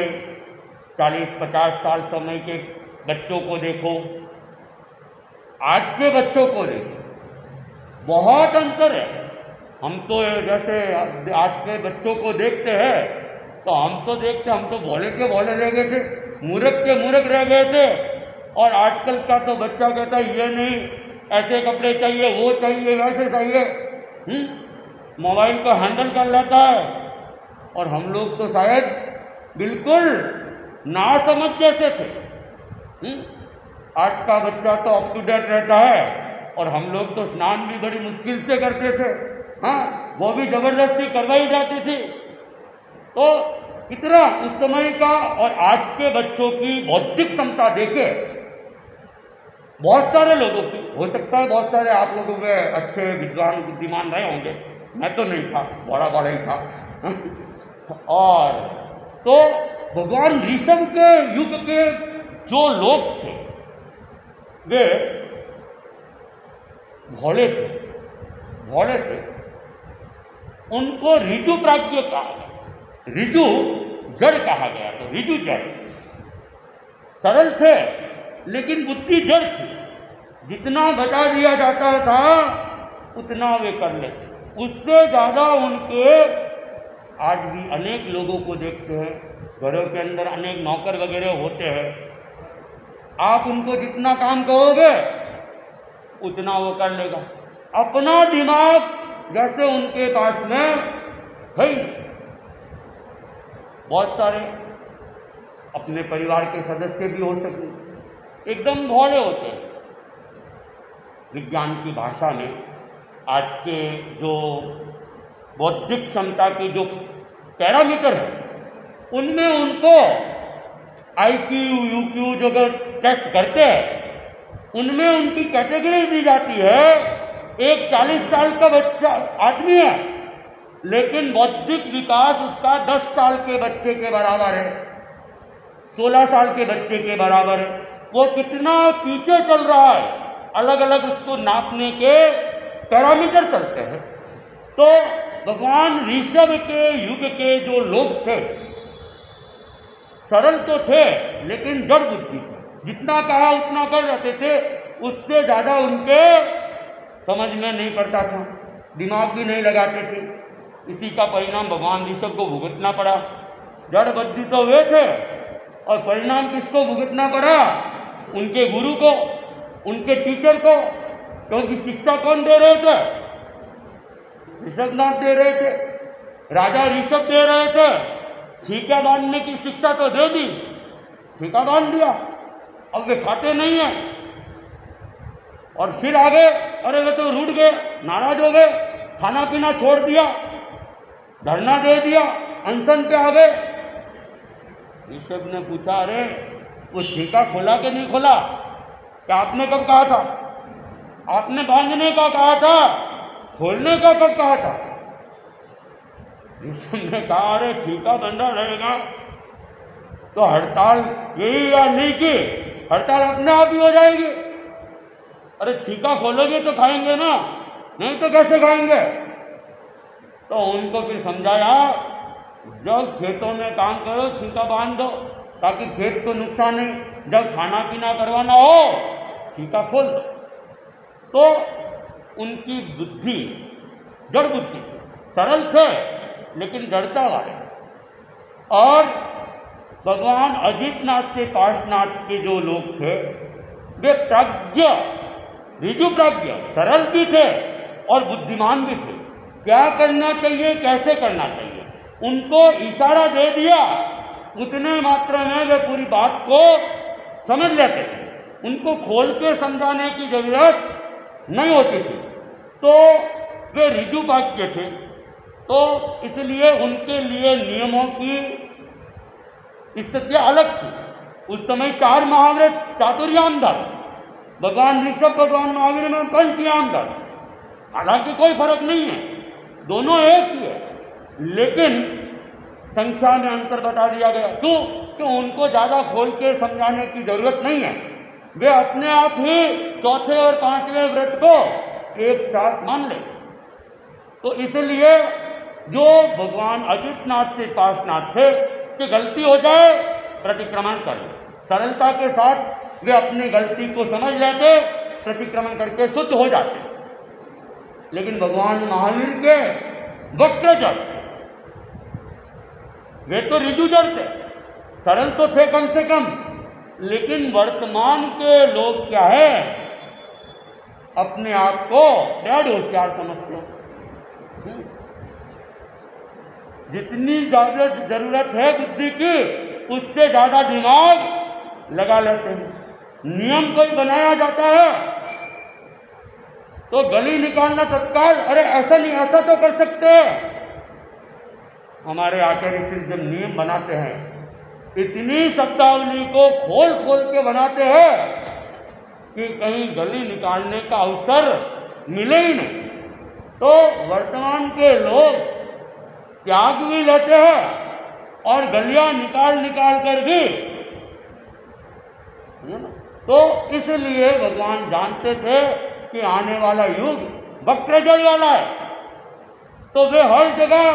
40-50 साल समय के बच्चों को देखो, आज के बच्चों को देखो, बहुत अंतर है। हम तो जैसे आज के बच्चों को देखते हैं तो हम तो भोले के भोले रह गए थे, मूर्ख के मूर्ख रह गए थे। और आजकल का तो बच्चा कहता है ये नहीं, ऐसे कपड़े चाहिए, वो चाहिए, वैसे चाहिए, मोबाइल को हैंडल कर लेता है। और हम लोग तो शायद बिल्कुल ना समझ जैसे थे। आज का बच्चा तो अप टू डेट रहता है, और हम लोग तो स्नान भी बड़ी मुश्किल से करते थे, हाँ, वो भी जबरदस्ती करवाई जाती थी। तो इतना उस समय का और आज के बच्चों की बौद्धिक क्षमता देखे, बहुत सारे लोगों की, हो सकता है बहुत सारे आप लोगों में अच्छे विद्वान बुद्धिमान रहे होंगे, मैं तो नहीं था, बड़ा ही था। और तो भगवान ऋषभ के युग के जो लोग थे वे भोले थे, उनको ऋजु प्राज्ञ कहा गया, ऋजु जड़ कहा गया। तो ऋजु जड़ सरल थे लेकिन बुद्धि जड़ थी, जितना बता दिया जाता था उतना वे कर लेते। उससे ज़्यादा उनके आज भी अनेक लोगों को देखते हैं, घरों के अंदर अनेक नौकर वगैरह होते हैं, आप उनको जितना काम कहोगे उतना वो कर लेगा। अपना दिमाग जैसे उनके पास में है। बहुत सारे अपने परिवार के सदस्य भी हो सकते एकदम भोले होते हैं। विज्ञान की भाषा में आज के जो बौद्धिक क्षमता की जो पैरामीटर है उनमें उनको IQ, UQ जो टेस्ट करते हैं उनमें उनकी कैटेगरी दी जाती है। एक 40 साल का बच्चा आदमी है लेकिन बौद्धिक विकास उसका 10 साल के बच्चे के बराबर है, 16 साल के बच्चे के बराबर है। वो कितना पीछे चल रहा है, अलग अलग उसको नापने के पैरामीटर चलते हैं। तो भगवान ऋषभ के युग के जो लोग थे सरल तो थे लेकिन जड़ बुद्धि थी, जितना कहा उतना कर रहते थे, उससे ज़्यादा उनके समझ में नहीं पड़ता था, दिमाग भी नहीं लगाते थे। इसी का परिणाम भगवान ऋषभ को भुगतना पड़ा। जड़ बुद्धि तो वे थे और परिणाम किसको भुगतना पड़ा? उनके गुरु को, उनके टीचर को। क्योंकि शिक्षा कौन दे रहे थे? ऋषभनाथ दे रहे थे, राजा ऋषभ दे रहे थे। ठीका बांधने की शिक्षा तो दे दी, ठीका बांध दिया, अब वे खाते नहीं हैं। और फिर आगे अरे वे तो रूठ गए, नाराज हो गए, खाना पीना छोड़ दिया, धरना दे दिया, अनशन पे आ गए। ऋषभ ने पूछा अरे वो ठीका खोला कि नहीं खोला? क्या आपने कब कहा था? आपने बांधने का कहा था, खोलने का कब कहा था? ऋषभ ने कहा अरे ठीका बंधा रहेगा तो हड़ताल की या नहीं की, हड़ताल अपने आप ही हो जाएगी। अरे ठीका खोलोगे तो खाएंगे ना, नहीं तो कैसे खाएंगे? तो उनको फिर समझाया जब खेतों में काम करो ठीका बांध दो ताकि खेत को नुकसान नहीं, जब खाना पीना करवाना हो ठीका खोल दो। तो उनकी बुद्धि जड़ बुद्धि, सरल थे लेकिन जड़ता वाले। और भगवान अजितनाथ से पार्श्वनाथ के जो लोग थे वे प्राज्ञ, ऋजु प्राज्ञ, सरल भी थे और बुद्धिमान भी थे। क्या करना चाहिए, कैसे करना चाहिए, उनको इशारा दे दिया, उतने मात्रा में वे पूरी बात को समझ लेते थे। उनको खोल के समझाने की जरूरत नहीं होती थी। तो वे ऋजु प्राज्ञ थे, तो इसलिए उनके लिए नियमों की स्थितियां अलग थी। उस समय 4 मुहावरे चातुर्याम धर्म, भगवान ऋषभ भगवान महावीर में पंचयाम धर्म। हालांकि कोई फर्क नहीं है, दोनों एक ही है, लेकिन संख्या में अंतर बता दिया गया। क्यों? कि उनको ज़्यादा खोल के समझाने की जरूरत नहीं है, वे अपने आप ही चौथे और 5वें व्रत को एक साथ मान ले। तो इसलिए जो भगवान अजितनाथ से पार्श्वनाथ थे कि गलती हो जाए प्रतिक्रमण करें, सरलता के साथ वे अपनी गलती को समझ लेते, प्रतिक्रमण करके शुद्ध हो जाते। लेकिन भगवान महावीर के वक्रजल, वे तो ऋजु जल थे, सरल तो थे कम से कम, लेकिन वर्तमान के लोग क्या है, अपने आप को डेढ़ होशियार समझते हैं। जितनी जरूरत है बुद्धि की, उससे ज्यादा दिमाग लगा लेते हैं। नियम कोई बनाया जाता है तो गली निकालना तत्काल, अरे ऐसा नहीं, ऐसा तो कर सकते हैं। हमारे आचार्य श्री जब नियम बनाते हैं, इतनी शब्दावली को खोल खोल के बनाते हैं कि कहीं गली निकालने का अवसर मिले ही नहीं। तो वर्तमान के लोग त्याग भी लेते हैं और गलियां निकाल निकाल कर भी, तो इसलिए भगवान जानते थे कि आने वाला युग वक्रजल वाला है, तो वे हर जगह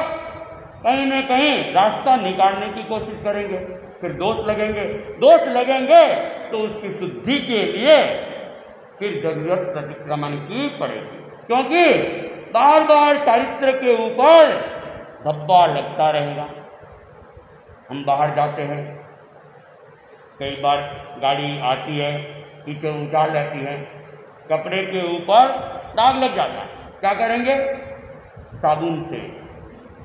कहीं न कहीं रास्ता निकालने की कोशिश करेंगे। फिर दोष लगेंगे तो उसकी शुद्धि के लिए फिर जरूरत प्रतिक्रमण की पड़ेगी, क्योंकि बार बार चारित्र के ऊपर धब्बा लगता रहेगा। हम बाहर जाते हैं, कई बार गाड़ी आती है, पीछे उछाल लेती है, कपड़े के ऊपर दाग लग जाता है। क्या करेंगे? साबुन से,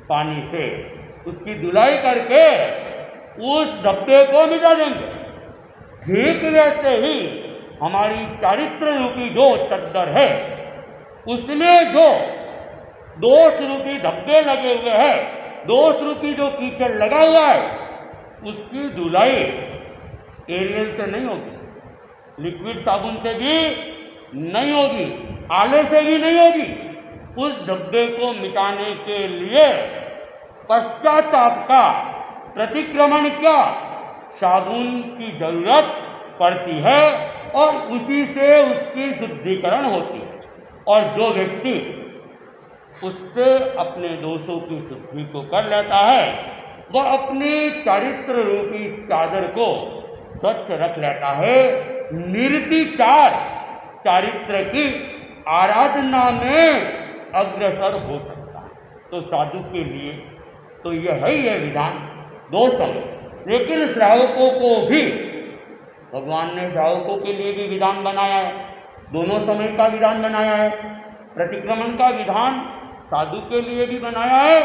पानी से उसकी धुलाई करके उस धब्बे को मिटा देंगे। ठीक वैसे ही हमारी चारित्र रूपी जो चद्दर है, उसमें जो दोष रूपी धब्बे लगे हुए हैं, दोष रूपी जो कीचड़ लगा हुआ है, उसकी धुलाई एरियल से नहीं होगी, लिक्विड साबुन से भी नहीं होगी, आले से भी नहीं होगी। उस धब्बे को मिटाने के लिए पश्चाताप का, प्रतिक्रमण का साबुन की जरूरत पड़ती है और उसी से उसकी शुद्धिकरण होती है। और जो व्यक्ति उससे अपने दोषों की शुद्धि को कर लेता है, वह अपनी चारित्र रूपी चादर को स्वच्छ रख लेता है। निर्विचार चारित्र की आराधना में अग्रसर हो सकता है। तो साधु के लिए तो यह है यह विधान दो समय, लेकिन श्रावकों को भी भगवान ने श्रावकों के लिए भी विधान बनाया है, दोनों समय का विधान बनाया है। प्रतिक्रमण का विधान साधु के लिए भी बनाया है,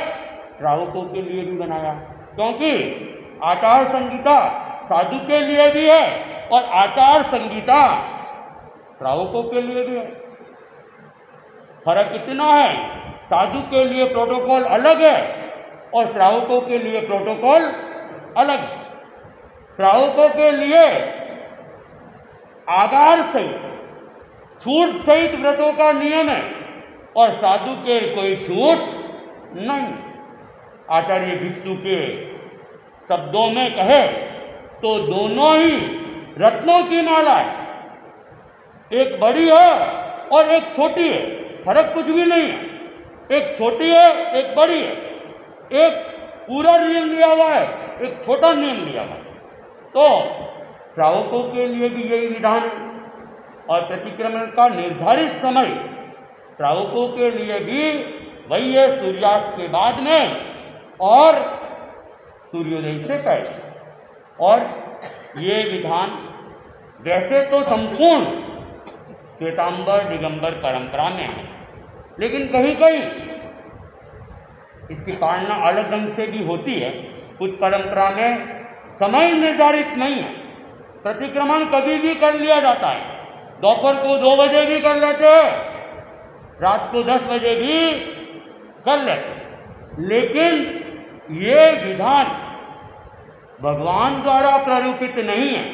श्रावकों के लिए भी बनाया है, क्योंकि आचार संहिता साधु के लिए भी है और आचार संहिता श्रावकों के लिए भी है। फर्क इतना है, साधु के लिए प्रोटोकॉल अलग है और श्रावकों के लिए प्रोटोकॉल अलग है। श्रावकों के लिए आगार सहित, छूट सहित व्रतों का नियम है और साधु के कोई छूट नहीं। आचार्य भिक्षु के शब्दों में कहे तो दोनों ही रत्नों की माला है, एक बड़ी है और एक छोटी है, फर्क कुछ भी नहीं है। एक छोटी है, एक बड़ी है, एक पूरा नियम लिया हुआ है, एक छोटा नियम लिया हुआ है। तो श्रावकों के लिए भी यही विधान है और प्रतिक्रमण का निर्धारित समय श्रावकों के लिए भी वही है, सूर्यास्त के बाद में और सूर्योदय से पहले। और ये विधान वैसे तो संपूर्ण श्वेतांबर दिगंबर परंपरा में है, लेकिन कहीं कहीं इसकी पालना अलग ढंग से भी होती है। कुछ परंपरा में समय निर्धारित नहीं है, प्रतिक्रमण कभी भी कर लिया जाता है, दोपहर को 2 बजे भी कर लेते हैं, रात को 10 बजे भी कर लेते हैं। लेकिन ये विधान भगवान द्वारा प्ररूपित नहीं है,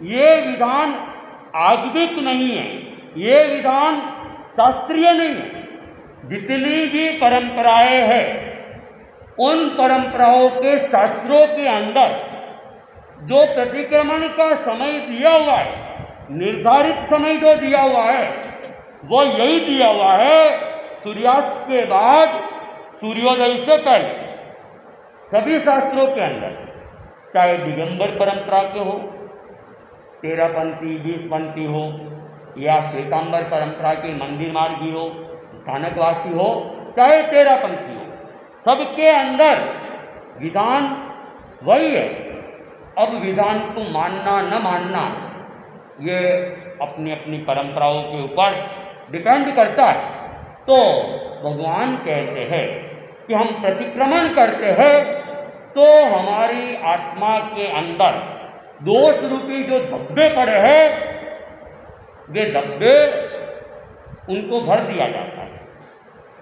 ये विधान आगमिक नहीं है, ये विधान शास्त्रीय नहीं है। जितनी भी परंपराएं हैं, उन परंपराओं के शास्त्रों के अंदर जो प्रतिक्रमण का समय दिया हुआ है, निर्धारित समय जो दिया हुआ है, वो यही दिया हुआ है, सूर्यास्त के बाद सूर्योदय से पहले। सभी शास्त्रों के अंदर, चाहे दिगंबर परंपरा के हो, 13 पंक्ति 20 पंक्ति हो, या श्वेतांबर परंपरा के मंदिर मार्गी हो, स्थानकवासी हो चाहे तेरापंथी हो, सबके अंदर विधान वही है। अब विधान को मानना न मानना ये अपनी अपनी परंपराओं के ऊपर डिपेंड करता है। तो भगवान कहते हैं कि हम प्रतिक्रमण करते हैं तो हमारी आत्मा के अंदर दोष रूपी जो धब्बे पड़े हैं, वे धब्बे उनको भर दिया जाता है।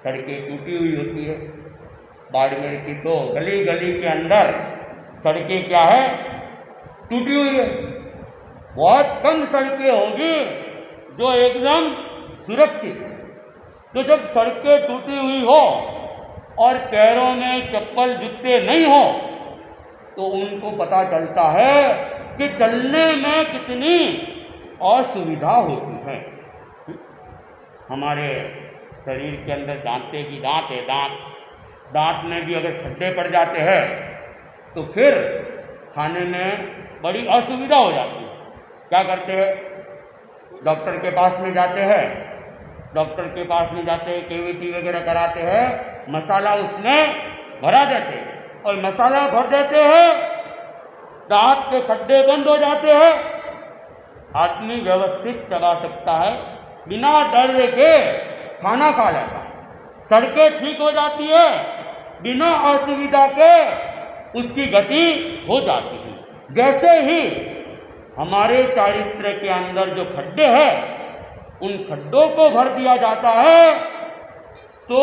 सड़कें टूटी हुई होती है, बाड़मेर की तो गली गली के अंदर सड़कें क्या है, टूटी हुई है। बहुत कम सड़कें होगी जो एकदम सुरक्षित है। तो जब सड़कें टूटी हुई हो और पैरों में चप्पल जूते नहीं हो तो उनको पता चलता है कि चलने में कितनी असुविधा होती है। हमारे शरीर के अंदर दांते की दांत है, दांत में भी अगर खड्डे पड़ जाते हैं तो फिर खाने में बड़ी असुविधा हो जाती है। क्या करते हैं, डॉक्टर के पास में जाते हैं, केवीटी वगैरह कराते हैं, मसाला उसमें भरा देते हैं और मसाला भर देते हैं, दांत के खड्डे बंद हो जाते हैं, आदमी व्यवस्थित चला सकता है, बिना दर्द के खाना खा लेता है, सड़कें ठीक हो जाती है, बिना असुविधा के उसकी गति हो जाती है। जैसे ही हमारे चारित्र के अंदर जो खड्डे हैं उन खड्डों को भर दिया जाता है तो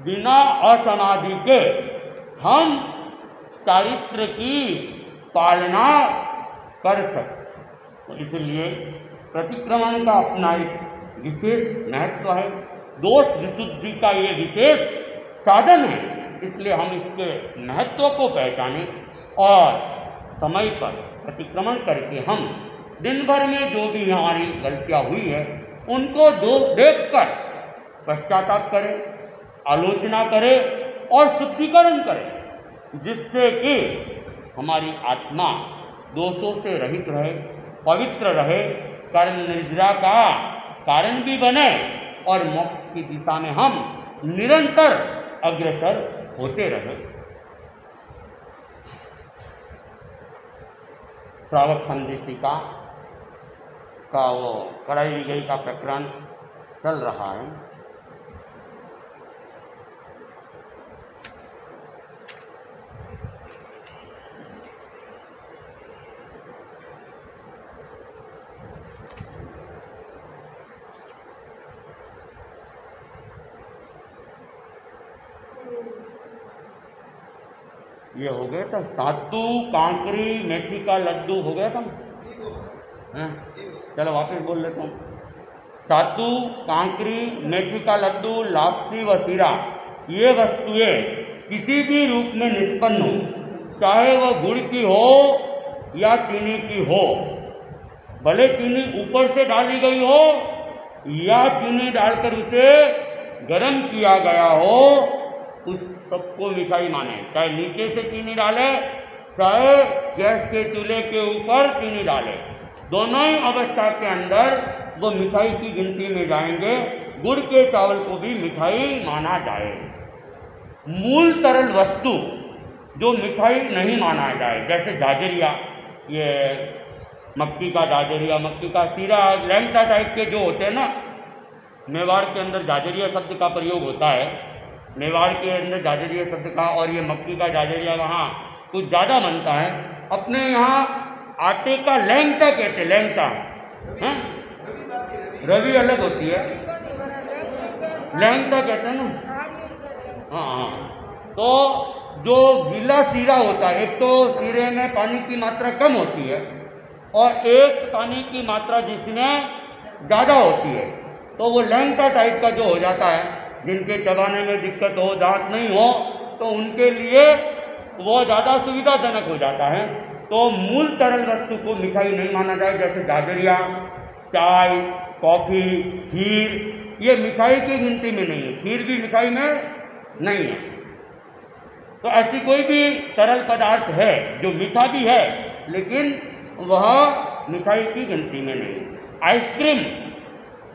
बिना असमाधि के हम चारित्र की पालना कर सकते। तो इसलिए प्रतिक्रमण का अपना एक विशेष महत्व है, दोष विशुद्धि का ये विशेष साधन है। इसलिए हम इसके महत्व को पहचानें और समय पर प्रतिक्रमण करके हम दिन भर में जो भी हमारी गलतियाँ हुई है उनको देखकर पश्चाताप करें, आलोचना करें और शुद्धिकरण करें, जिससे कि हमारी आत्मा दोषों से रहित रहे, पवित्र रहे, कर्म निद्रा का कारण भी बने और मोक्ष की दिशा में हम निरंतर अग्रसर होते रहे। श्रावक संदेशिका का वो कड़ाई विजयी का प्रकरण चल रहा है। ये हो गया था सातू कांकरी मेथी का लड्डू हो गया था ना? चलो वापस बोल लेता हूँ। सातू कांकरी मेथी का लड्डू, लापसी व सीरा, ये वस्तुएं किसी भी रूप में निष्पन्न हो, चाहे वह गुड़ की हो या चीनी की हो, भले चीनी ऊपर से डाली गई हो या चीनी डालकर उसे गर्म किया गया हो, उस सबको मिठाई माने। चाहे नीचे से चीनी डाले, चाहे गैस के चूल्हे के ऊपर चीनी डाले, दोनों ही अवस्था के अंदर वो मिठाई की गिनती में जाएंगे। गुड़ के चावल को भी मिठाई माना जाए। मूल तरल वस्तु जो मिठाई नहीं माना जाए, जैसे जाजरिया, ये मक्की का जाजरिया, मक्की का सीरा, लैंगटा टाइप के जो होते हैं ना, मेवाड़ के अंदर जाजरिया शब्द का प्रयोग होता है, मेवाड़ के अंदर जाजरिया शब्द का, और ये मक्की का जाजरिया वहाँ कुछ ज़्यादा बनता है। अपने यहाँ आटे का लैंगटा कहते हैं, लैंगटा, रवि अलग होती है, लैंगटा कहते हैं ना। हाँ, तो जो गीला सीरा होता है, एक तो सीरे में पानी की मात्रा कम होती है और एक पानी की मात्रा जिसमें ज़्यादा होती है, तो वो लैंगटा टाइप का जो हो जाता है, जिनके चबाने में दिक्कत हो, दांत नहीं हो, तो उनके लिए वो ज़्यादा सुविधाजनक हो जाता है। तो मूल तरल वस्तु को मिठाई नहीं माना जाए, जैसे जाजरिया, चाय, कॉफ़ी, खीर, ये मिठाई की गिनती में नहीं है, खीर भी मिठाई में नहीं है। तो ऐसी कोई भी तरल पदार्थ है जो मीठा भी है लेकिन वह मिठाई की गिनती में नहीं। आइसक्रीम,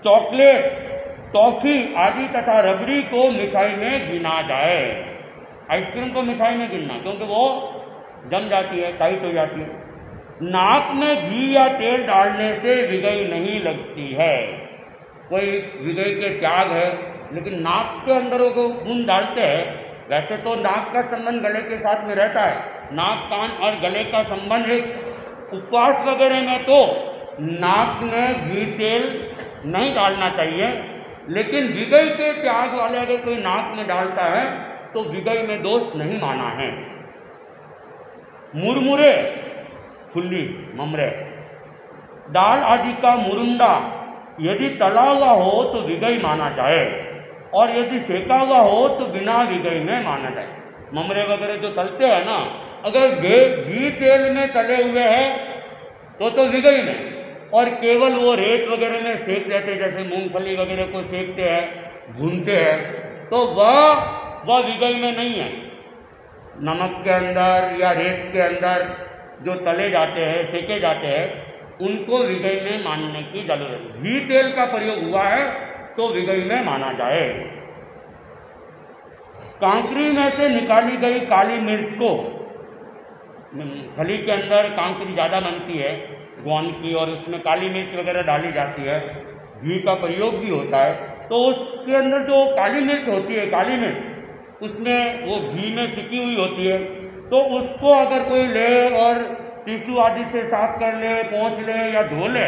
चॉकलेट, टॉफी आदि तथा रबड़ी को मिठाई में गिना जाए। आइसक्रीम को मिठाई में गिनना, क्योंकि वो जम जाती है, टाइट हो जाती है। नाक में घी या तेल डालने से विगई नहीं लगती है। कोई विगई के त्याग है लेकिन नाक के अंदर वो बूंद डालते हैं। वैसे तो नाक का संबंध गले के साथ में रहता है, नाक कान और गले का संबंध एक। उपवास वगैरह में तो नाक में घी तेल नहीं डालना चाहिए, लेकिन विगई के त्याग वाले अगर कोई नाक में डालता है तो विगई में दोष नहीं माना है। मुरमुरे, फुल्ली, ममरे, दाल आदि का मुरुंडा यदि तला हुआ हो तो विगई माना जाए, और यदि सेका हुआ हो तो बिना विगई में माना जाए। ममरे वगैरह जो तलते हैं ना, अगर घी तेल में तले हुए हैं तो विगई में, और केवल वो रेत वगैरह में सेक देते, जैसे मूंगफली वगैरह को सेकते हैं, भूनते हैं, तो वह विगई में नहीं है। नमक के अंदर या रेत के अंदर जो तले जाते हैं, सेके जाते हैं, उनको विगई में मानने की जरूरत है। घी तेल का प्रयोग हुआ है तो विगई में माना जाए। कांकरी में से निकाली गई काली मिर्च को, खली के अंदर कांकरी ज़्यादा बनती है गोंद की, और उसमें काली मिर्च वगैरह डाली जाती है, घी का प्रयोग भी होता है, तो उसके अंदर जो काली मिर्च होती है, काली मिर्च उसमें वो घी में सिकी हुई होती है, तो उसको अगर कोई ले और टिश्यू आदि से साफ कर ले, पोंछ ले या धो ले,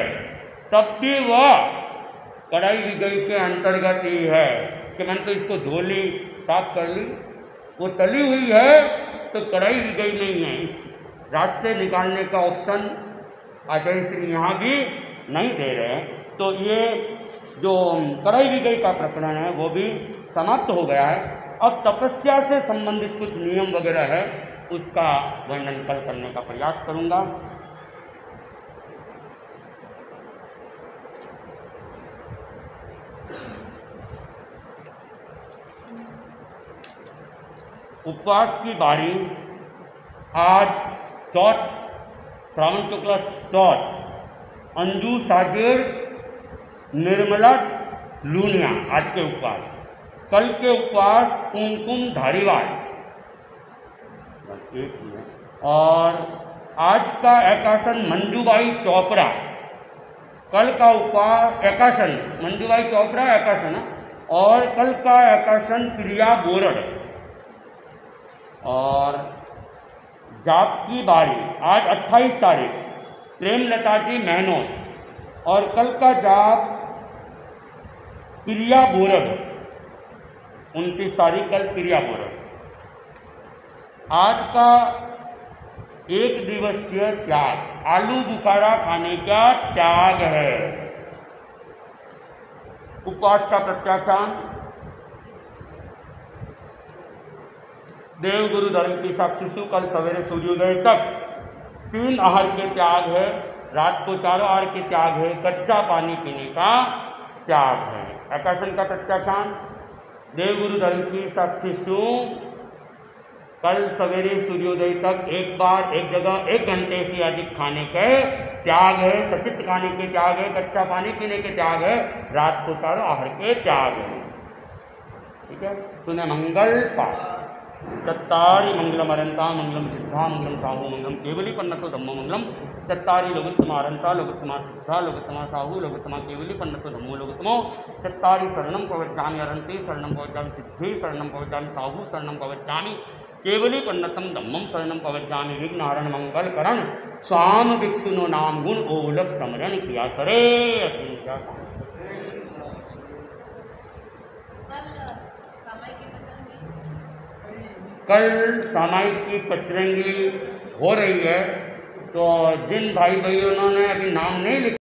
तब भी वह कढ़ाई विगई के अंतर्गत ही है कि मैंने तो इसको धो ली, साफ कर ली, वो तली हुई है तो कढ़ाई विगई नहीं है। रास्ते निकालने का ऑप्शन आचार्य श्री यहाँ भी नहीं दे रहे हैं। तो ये जो कढ़ाई विगई का प्रकरण है वो भी समाप्त हो गया है। अब तपस्या से संबंधित कुछ नियम वगैरह है, उसका वर्णन कल करने का प्रयास करूंगा। उपवास की बारी आज चौथ, श्रावण शुक्ल चौथ, अंजू साजेड़, निर्मला लूनिया आज के उपवास। कल के उपवास कुमकुम धारीवाल, और आज का एकासन मंजूबाई चोपड़ा। कल का उपवास एकासन मंजूबाई चोपड़ा एकासन, और कल का एकासन प्रिया बोरड़। और जाप की बारी आज 28 तारीख प्रेमलता जी महनोत, और कल का जाप प्रिया बोरड़ 29 तारीख कल प्रिया बोरड़। आज का एक दिवसीय त्याग, आलू बुखारा खाने का त्याग है। उपवास का प्रत्याख्यान, देव गुरु धर्म की साक्षी कल सवेरे सूर्योदय तक 3 आहार के त्याग है, रात को 4 आहार के त्याग है, कच्चा पानी पीने का त्याग है। एकासन का प्रत्याख्यान, देव गुरु धर्म की साक्षी कल सवेरे सूर्योदय तक एक बार एक जगह 1 घंटे से अधिक खाने के त्याग है, सचित खाने के त्याग है, कच्चा पानी पीने के त्याग है, रात को 4 आहार के त्याग है। ठीक है, सुने मंगल पाठ। चत्तारि मंगलम अरंता मंगलम सिद्धा मंगलम साहू मंगलम केवली पन्नतो धम्मो मंगलम। चत्तारि लघुत्तमा अरंता लघुत्तमा सिद्धा लघुत्तमा साहू लघुत्तमा केवली पन्नतो धम्मो लघुत्तमो। चत्तारि शरणं प्रवक्ष्यामि अरंति शरणं प्रवक्ष्यामि सिद्धि शरणं प्रवक्ष्यामि साहू शरणं प्रवक्ष्यामि केवली पन्नतम धम्मम शरणं प्रवक्ष्यामि। विघ्नहरण मंगल करण स्वाम भिक्षुनो नाम गुण ओलक समरण किया करे। कल सामायिक की पचरंगी हो रही है, तो जिन भाई बहनों ने अभी नाम नहीं लिखा